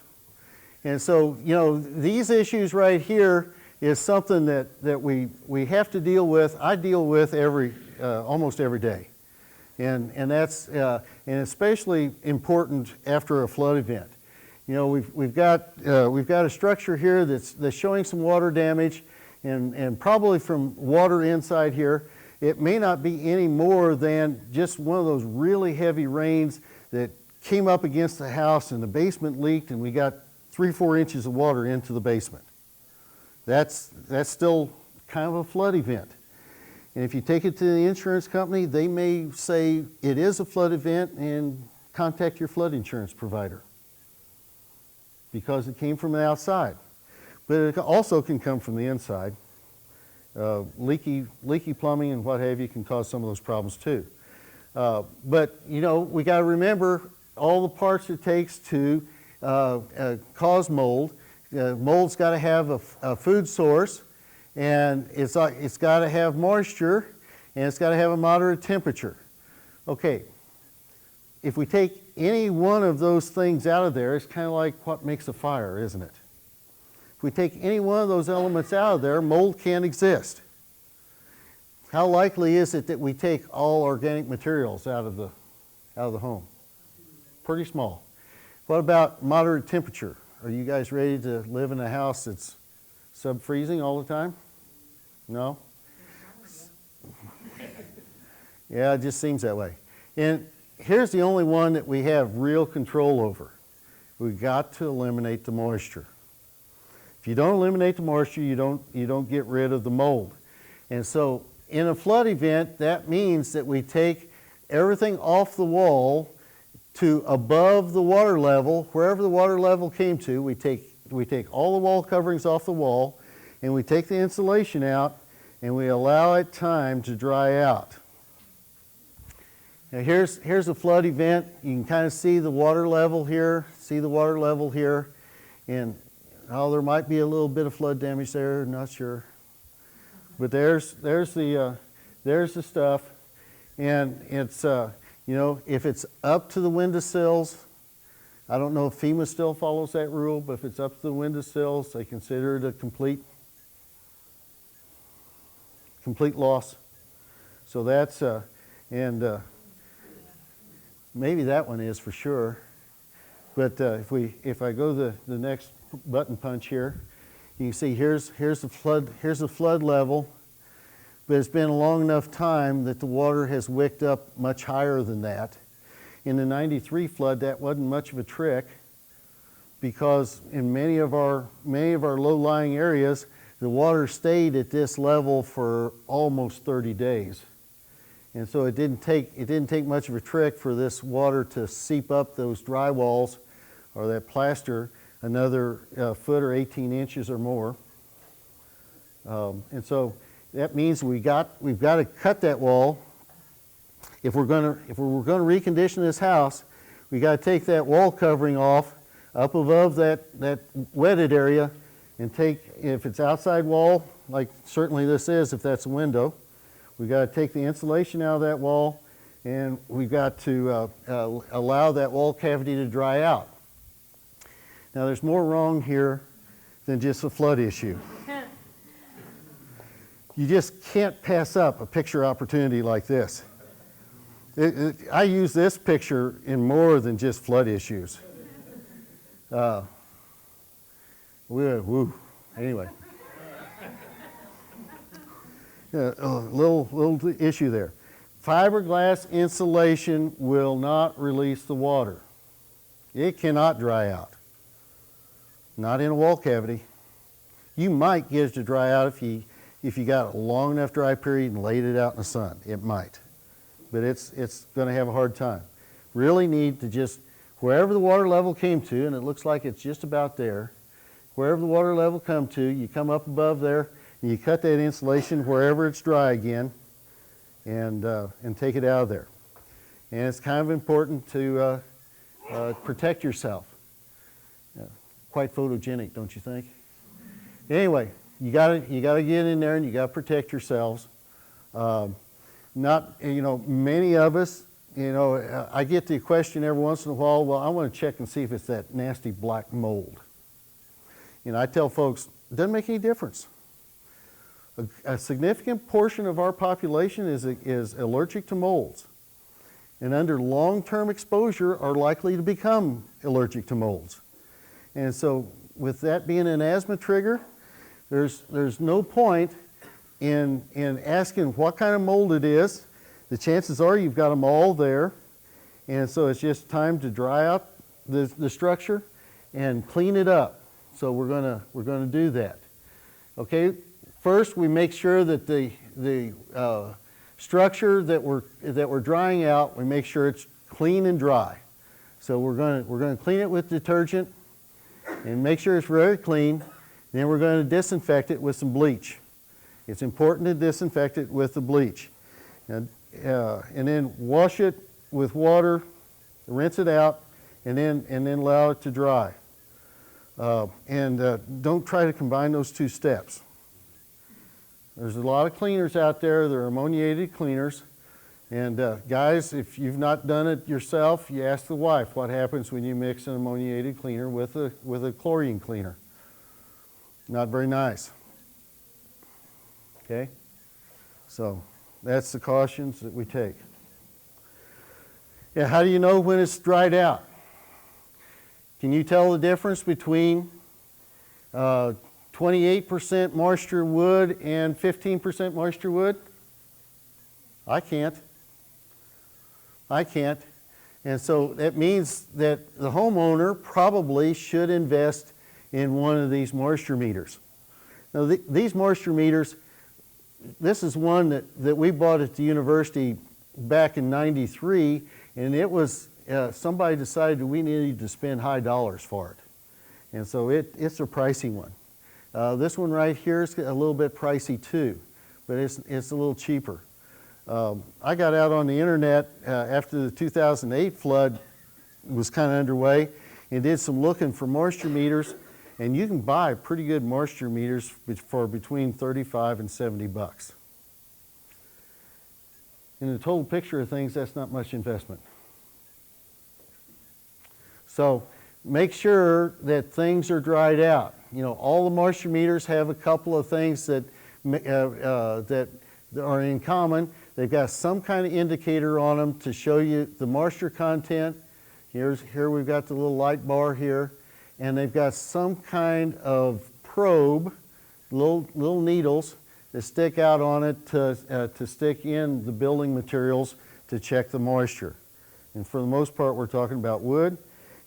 And so, these issues right here is something that we have to deal with. I deal with almost every day. And that's and especially important after a flood event. We've got a structure here that's showing some water damage, and probably from water inside here. It may not be any more than just one of those really heavy rains that came up against the house and the basement leaked and we got 3-4 inches of water into the basement. That's still kind of a flood event. And if you take it to the insurance company, they may say it is a flood event and contact your flood insurance provider because it came from the outside. But it also can come from the inside. Leaky plumbing and what have you can cause some of those problems too. But we got to remember all the parts it takes to cause mold. Mold's got to have a food source, and it's got to have moisture, and it's got to have a moderate temperature. Okay, if we take any one of those things out of there, it's kind of like what makes a fire, isn't it? If we take any one of those elements out of there, mold can't exist. How likely is it that we take all organic materials out of the home? Pretty small. What about moderate temperature? Are you guys ready to live in a house that's sub-freezing all the time? No? Yeah, it just seems that way. And here's the only one that we have real control over. We've got to eliminate the moisture. If you don't eliminate the moisture, you don't get rid of the mold. And so in a flood event, that means that we take everything off the wall to above the water level, wherever the water level came to. We take all the wall coverings off the wall, and we take the insulation out, and we allow it time to dry out. Now here's a flood event. You can kind of see the water level here, and there might be a little bit of flood damage there, not sure. But there's the stuff, and it's if it's up to the windowsills, I don't know if FEMA still follows that rule, but if it's up to the windowsills, they consider it a complete loss. So that's, maybe that one is for sure. But if I go to the next button punch here, you can see here's the flood level, but it's been a long enough time that the water has wicked up much higher than that. In the 93 flood, that wasn't much of a trick, because in many of our low-lying areas, the water stayed at this level for almost 30 days. And so it didn't take much of a trick for this water to seep up those dry walls or that plaster another foot or 18 inches or more. And so that means we've got to cut that wall. If we're going to recondition this house, we got to take that wall covering off up above that wetted area, and take, if it's outside wall, like certainly this is, if that's a window, we've got to take the insulation out of that wall, and we've got to allow that wall cavity to dry out. Now there's more wrong here than just a flood issue. You just can't pass up a picture opportunity like this. I use this picture in more than just flood issues. Anyway. A little issue there. Fiberglass insulation will not release the water. It cannot dry out. Not in a wall cavity. You might get it to dry out if you got a long enough dry period and laid it out in the sun. It might. But it's going to have a hard time. Really need to just, wherever the water level came to, and it looks like it's just about there, wherever the water level come to, you come up above there, and you cut that insulation wherever it's dry again, and take it out of there. And it's kind of important to protect yourself. Quite photogenic, don't you think? Anyway, you gotta get in there and you gotta protect yourselves. Many of us, I get the question every once in a while, well, I want to check and see if it's that nasty black mold. I tell folks, it doesn't make any difference. A significant portion of our population is allergic to molds, and under long-term exposure are likely to become allergic to molds. And so with that being an asthma trigger, there's no point in asking what kind of mold it is. The chances are you've got them all there, and so it's just time to dry out the structure and clean it up. So we're gonna do that. Okay. First, we make sure that the structure that we're drying out, we make sure it's clean and dry. So we're gonna clean it with detergent and make sure it's very clean. Then we're going to disinfect it with some bleach. It's important to disinfect it with the bleach. And then wash it with water, rinse it out, and then allow it to dry. Don't try to combine those two steps. There's a lot of cleaners out there. They're ammoniated cleaners. And guys, if you've not done it yourself, you ask the wife what happens when you mix an ammoniated cleaner with a chlorine cleaner. Not very nice. Okay? So that's the cautions that we take. Yeah, how do you know when it's dried out? Can you tell the difference between 28% moisture wood and 15% moisture wood? I can't. And so that means that the homeowner probably should invest in one of these moisture meters. Now these moisture meters, this is one that we bought at the university back in '93, and it was, somebody decided we needed to spend high dollars for it. And so it's a pricey one. This one right here is a little bit pricey too, but it's a little cheaper. I got out on the internet after the 2008 flood was kind of underway and did some looking for moisture meters, and you can buy pretty good moisture meters for between 35 and 70 bucks. In the total picture of things, that's not much investment. So make sure that things are dried out. You know, all the moisture meters have a couple of things that are in common. They've got some kind of indicator on them to show you the moisture content. Here we've got the little light bar here, and they've got some kind of probe, little needles that stick out on it to stick in the building materials to check the moisture. And for the most part, we're talking about wood,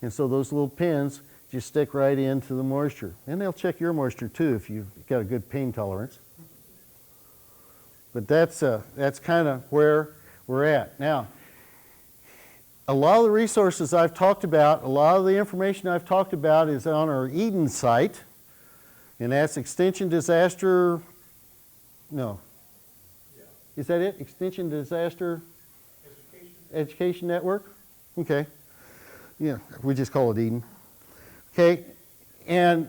and so those little pins just stick right into the moisture. And they'll check your moisture too if you've got a good pain tolerance. But that's kind of where we're at. Now, a lot of the resources I've talked about, a lot of the information I've talked about is on our Eden site, and that's Extension Disaster, no. Is that it? Extension Disaster Education Network? Okay. Yeah, we just call it Eden. Okay, and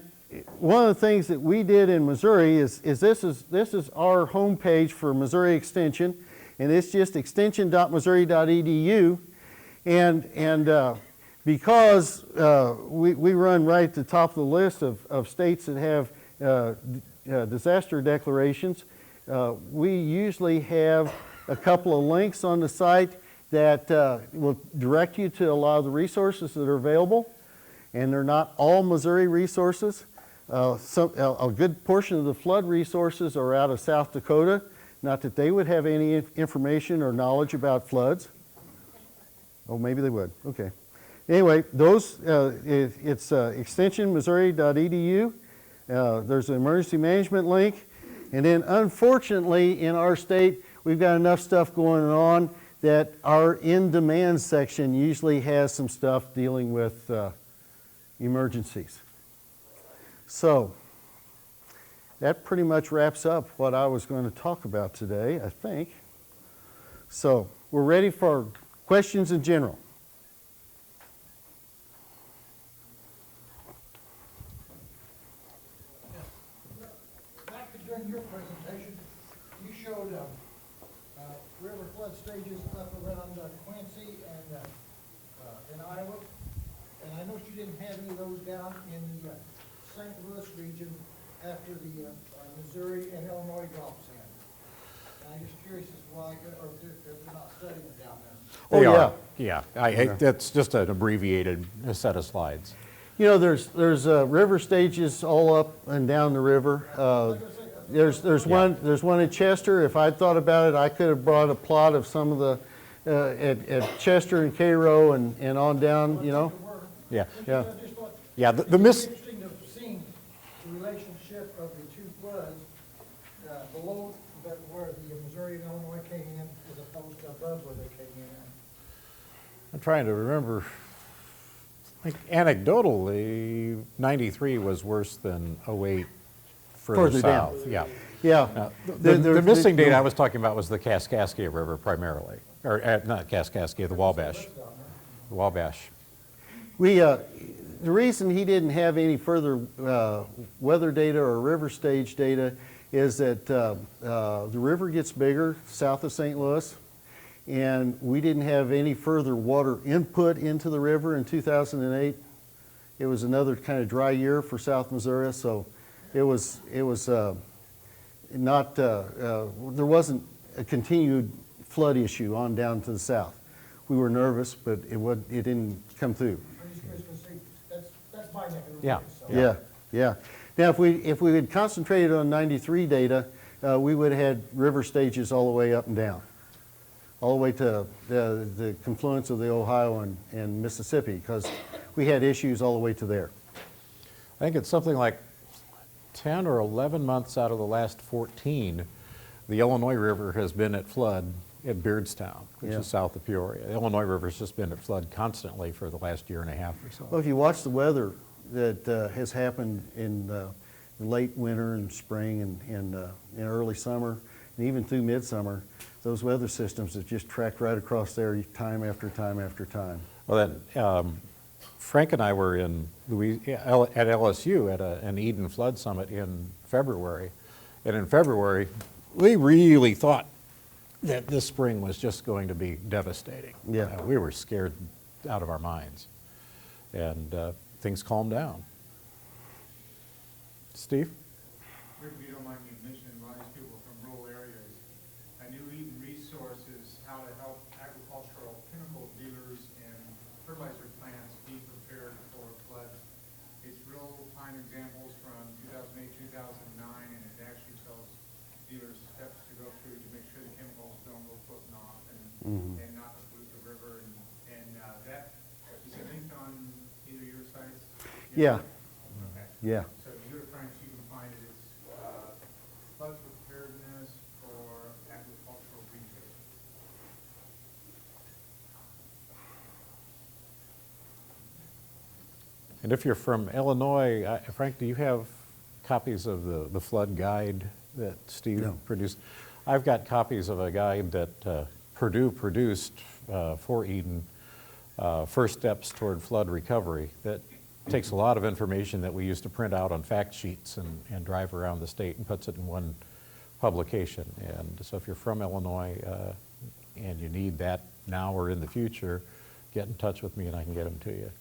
one of the things that we did in Missouri is this is our homepage for Missouri Extension, and it's just extension.missouri.edu, and because we run right at the top of the list of states that have disaster declarations, we usually have a couple of links on the site that will direct you to a lot of the resources that are available, and they're not all Missouri resources. A good portion of the flood resources are out of South Dakota. Not that they would have any information or knowledge about floods. Oh, maybe they would. Okay. Anyway, those it's extensionmissouri.edu. There's an emergency management link, and then unfortunately in our state we've got enough stuff going on that our in-demand section usually has some stuff dealing with emergencies. So that pretty much wraps up what I was going to talk about today, I think. So we're ready for questions in general.
Back during your presentation, you showed river flood stages up around Quincy and in Iowa, and I noticed you didn't have any of those down in the St. Louis region after the Missouri and Illinois drops in. And I'm just curious as to why, or if they're not studying it down there.
They
Oh,
are. Yeah. That's just an abbreviated set of slides.
You know, there's river stages all up and down the river. There's one at Chester. If I'd thought about it, I could have brought a plot of some of the at Chester and Cairo and on down. You know.
Yeah.
Yeah.
I just thought
Yeah.
it'd be interesting to have seen the relationship of the two floods below where the Missouri and Illinois came in as opposed to above where they came in.
I'm trying to remember. I think anecdotally, 93 was worse than 08 further
down.
south. Yeah.
Yeah.
The missing data I was talking about was the Kaskaskia River primarily, or not Kaskaskia, the Wabash. The Wabash.
The reason he didn't have any further weather data or river stage data is that the river gets bigger south of St. Louis, and we didn't have any further water input into the river in 2008. It was another kind of dry year for South Missouri, so it was not there wasn't a continued flood issue on down to the south. We were nervous, but it didn't come through.
I'm just curious to see, that's my neck of the
Yeah.
woods, so.
Yeah. Now, if we had concentrated on 93 data, we would have had river stages all the way up and down, all the way to the confluence of the Ohio and Mississippi, because we had issues all the way to there.
I think it's something like 10 or 11 months out of the last 14, the Illinois River has been at flood at Beardstown, which
Yeah.
is south of Peoria. The Illinois River has just been at flood constantly for the last year and a half or so.
Well, if you watch the weather that has happened in late winter and spring and in early summer, and even through midsummer, those weather systems have just tracked right across there time after time after time.
Well, then, Frank and I were in at LSU at an Eden Flood Summit in February. And in February, we really thought that this spring was just going to be devastating.
Yeah.
We were scared out of our minds. And things calm down. Steve?
Rick, if you don't mind me mentioning, a lot of these people from rural areas, a new Eden resource is how to help agricultural chemical dealers and fertilizer plants be prepared for floods. It's real-time examples from 2008, 2009, and it actually tells dealers steps to go through to make sure the chemicals don't go floating off and not pollute the river. And that is it linked on either your sites?
Yeah,
Okay.
yeah.
So if you go to France, you can find it, it's flood preparedness for agricultural retail.
And if you're from Illinois, Frank, do you have copies of the flood guide that Steve
No.
produced? I've got copies of a guide that Purdue produced for Eden, First Steps Toward Flood Recovery, that takes a lot of information that we used to print out on fact sheets and drive around the state and puts it in one publication. And so if you're from Illinois and you need that now or in the future, get in touch with me and I can get them to you.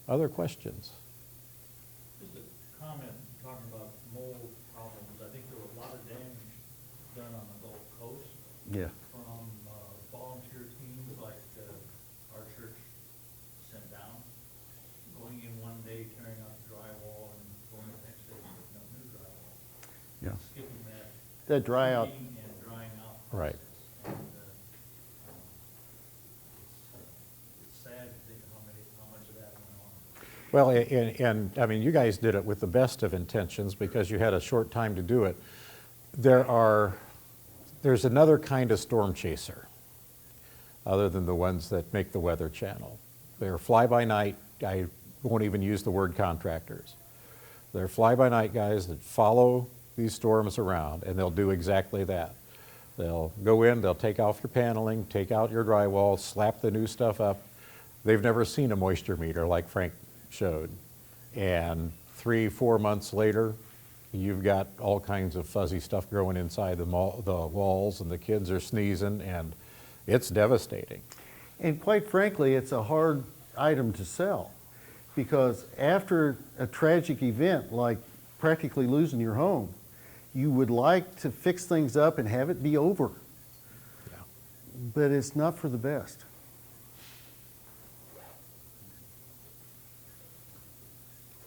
Other questions?
Just a comment, talking about mold problems. I think there was a lot of damage done on the Gulf Coast
Yeah.
from volunteer teams like our church sent down, going in one day, tearing out the drywall, and going the next day, putting up new drywall.
Yeah.
Skipping that.
That dry out.
heating and drying out
Right.
process. And, it's sad to think how much of that went on.
Well, and I mean, you guys did it with the best of intentions because you had a short time to do it. There's another kind of storm chaser other than the ones that make the Weather Channel. They're fly-by-night, I won't even use the word contractors. They're fly-by-night guys that follow these storms around, and they'll do exactly that. They'll go in, they'll take off your paneling, take out your drywall, slap the new stuff up. They've never seen a moisture meter like Frank showed. And 3-4 months later, you've got all kinds of fuzzy stuff growing inside the walls, and the kids are sneezing, and it's devastating.
And quite frankly, it's a hard item to sell because after a tragic event like practically losing your home, you would like to fix things up and have it be over.
Yeah.
But it's not for the best.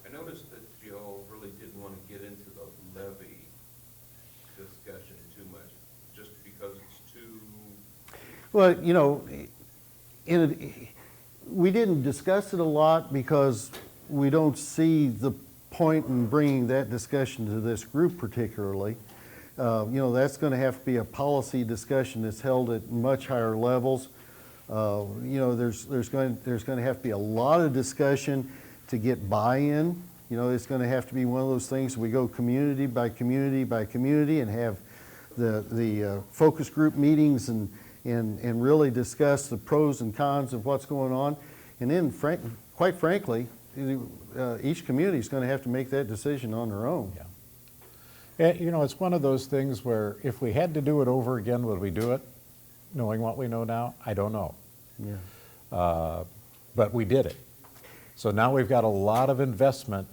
I noticed that Joe really didn't want to get into the levy discussion too much, just because it's too,
Well, you know, we didn't discuss it a lot because we don't see the point in bringing that discussion to this group particularly. You know, that's going to have to be a policy discussion that's held at much higher levels. You know, there's going to have to be a lot of discussion to get buy-in. You know, it's going to have to be one of those things we go community by community by community and have the focus group meetings and really discuss the pros and cons of what's going on. And then, quite frankly, each community is going to have to make that decision on their own.
Yeah. And, you know, it's one of those things where if we had to do it over again, would we do it? Knowing what we know now, I don't know.
Yeah.
But we did it. So now we've got a lot of investment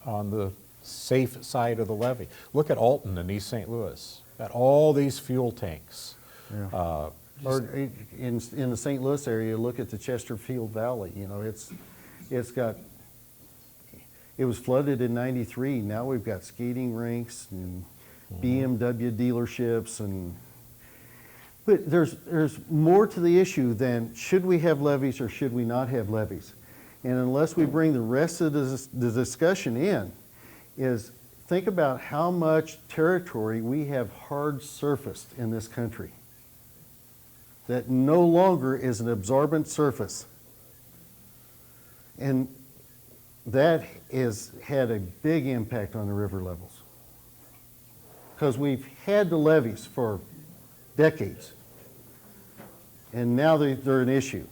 on the safe side of the levee. Look at Alton in East St. Louis. Got all these fuel tanks.
Yeah. Or in the St. Louis area, look at the Chesterfield Valley. You know, it was flooded in '93. Now we've got skating rinks and BMW dealerships but there's more to the issue than should we have levees or should we not have levees. And unless we bring the rest of the discussion in, is think about how much territory we have hard surfaced in this country that no longer is an absorbent surface. And that has had a big impact on the river levels. Because we've had the levees for decades. And now they're an issue.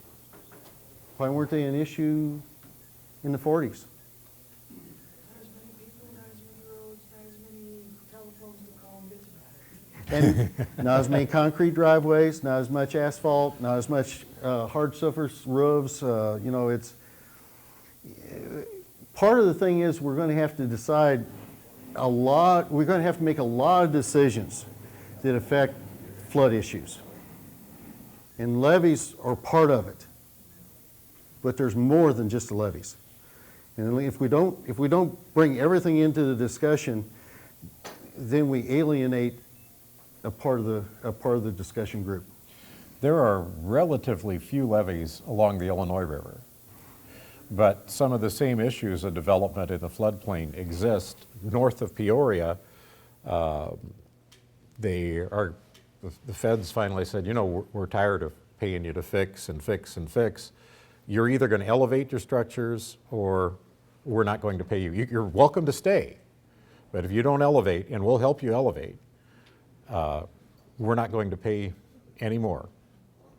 Why weren't they an issue in the 40s?
Not as many people, not as many roads, not as many telephones to call and bitch about it.
And not as many concrete driveways, not as much asphalt, not as much hard surface roofs. You know, part of the thing is we're going to have to decide a lot, we're going to have to make a lot of decisions that affect flood issues. And levees are part of it. But there's more than just the levees. And if we don't bring everything into the discussion, then we alienate a part of the discussion group.
There are relatively few levees along the Illinois River, but some of the same issues of development in the floodplain exist north of Peoria. The feds finally said, you know, we're tired of paying you to fix and fix and fix. You're either going to elevate your structures or we're not going to pay you. You're welcome to stay, but if you don't elevate, and we'll help you elevate, we're not going to pay any more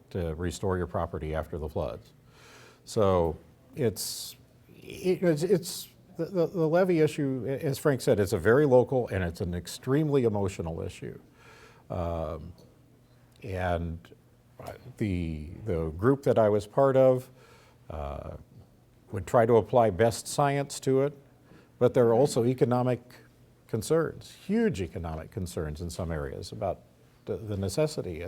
to restore your property after the floods. So it's the levee issue, as Frank said, it's a very local and it's an extremely emotional issue. And the group that I was part of would try to apply best science to it, but there are also economic concerns, huge economic concerns in some areas about the necessity.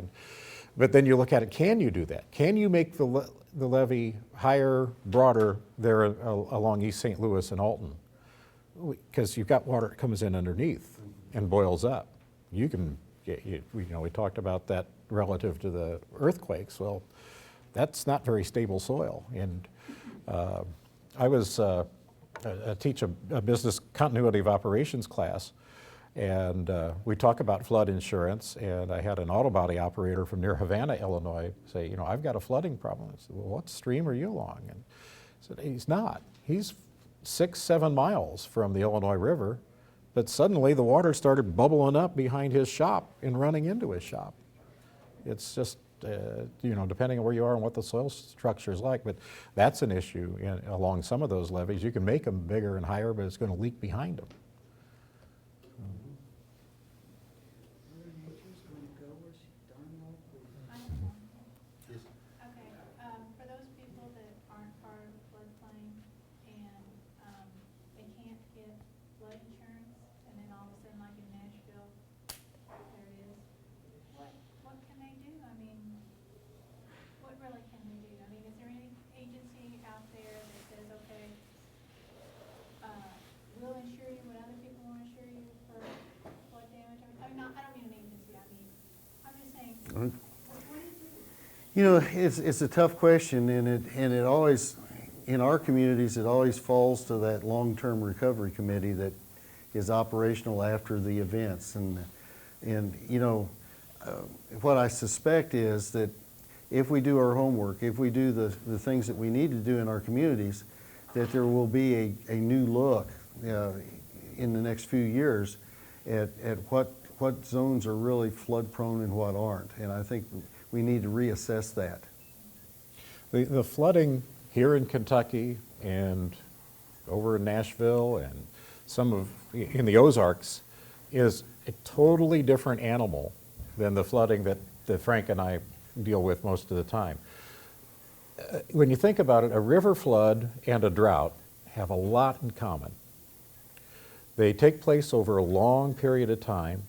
But then you look at it, can you do that? Can you make the levee higher, broader there along East St. Louis and Alton? Because you've got water that comes in underneath and boils up. You can, we talked about that relative to the earthquakes. Well, that's not very stable soil. And I teach a business continuity of operations class, and we talk about flood insurance, and I had an auto body operator from near Havana, Illinois, say, you know, I've got a flooding problem. I said, well, what stream are you along? And he said, he's not. He's 6-7 miles from the Illinois River, but suddenly the water started bubbling up behind his shop and running into his shop. It's just, depending on where you are and what the soil structure is like, but that's an issue along some of those levees. You can make them bigger and higher, but it's going to leak behind them.
Okay, for those people that aren't part of the floodplain and, they can't get flood insurance, and then all of a sudden, like in Nashville, there it is, what can they do? I mean, what really can they do? I mean, is there any agency out there that says, okay, we'll insure you when other people won't insure you for flood damage? I mean, I don't mean an agency, I'm just saying, what do you do?
You know, it's a tough question, and it always, in our communities, it always falls to that long-term recovery committee that is operational after the events. And what I suspect is that if we do our homework, if we do the things that we need to do in our communities, that there will be a new look in the next few years at what zones are really flood prone and what aren't. And I think we need to reassess that.
The flooding here in Kentucky and over in Nashville and in the Ozarks is a totally different animal than the flooding that Frank and I deal with most of the time. When you think about it, a river flood and a drought have a lot in common. They take place over a long period of time.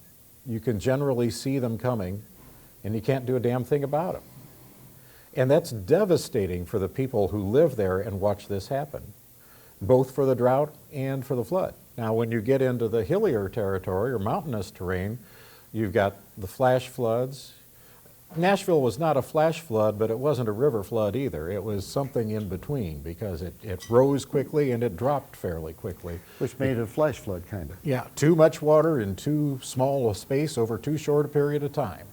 You can generally see them coming, and you can't do a damn thing about them. And that's devastating for the people who live there and watch this happen, both for the drought and for the flood. Now, when you get into the hillier territory or mountainous terrain, you've got the flash floods. Nashville was not a flash flood, but it wasn't a river flood either. It was something in between because it rose quickly and it dropped fairly quickly.
Which made it a flash flood, kind of.
Yeah, too much water in too small a space over too short a period of time.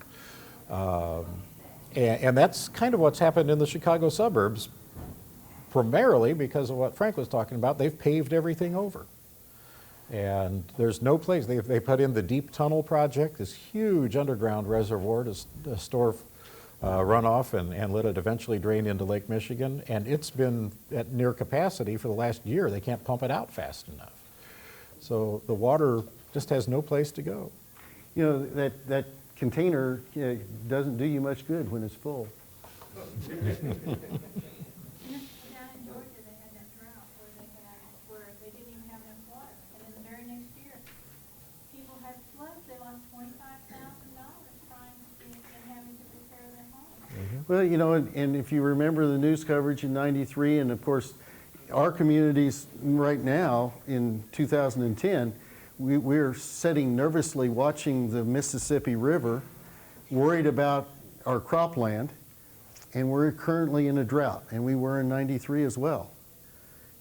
And that's kind of what's happened in the Chicago suburbs, primarily because of what Frank was talking about. They've paved everything over. And there's no place. They put in the Deep Tunnel Project, this huge underground reservoir to store runoff and let it eventually drain into Lake Michigan. And it's been at near capacity for the last year. They can't pump it out fast enough. So the water just has no place to go.
You know, that container doesn't do you much good when it's full.
Down in Georgia, they had that drought where they
Well, you know, and if you remember the news coverage in '93, and of course, our communities right now in 2010, we're sitting nervously watching the Mississippi River, worried about our cropland, and we're currently in a drought, and we were in '93 as well.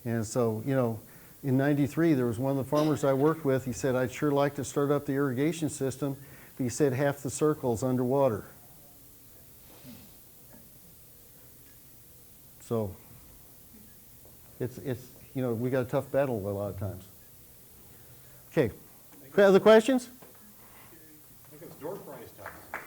And so, you know, in '93, there was one of the farmers I worked with, he said, I'd sure like to start up the irrigation system, but he said half the circle's underwater. So, it's, you know, we got a tough battle a lot of times. Okay, other questions?
I think it's door prize time.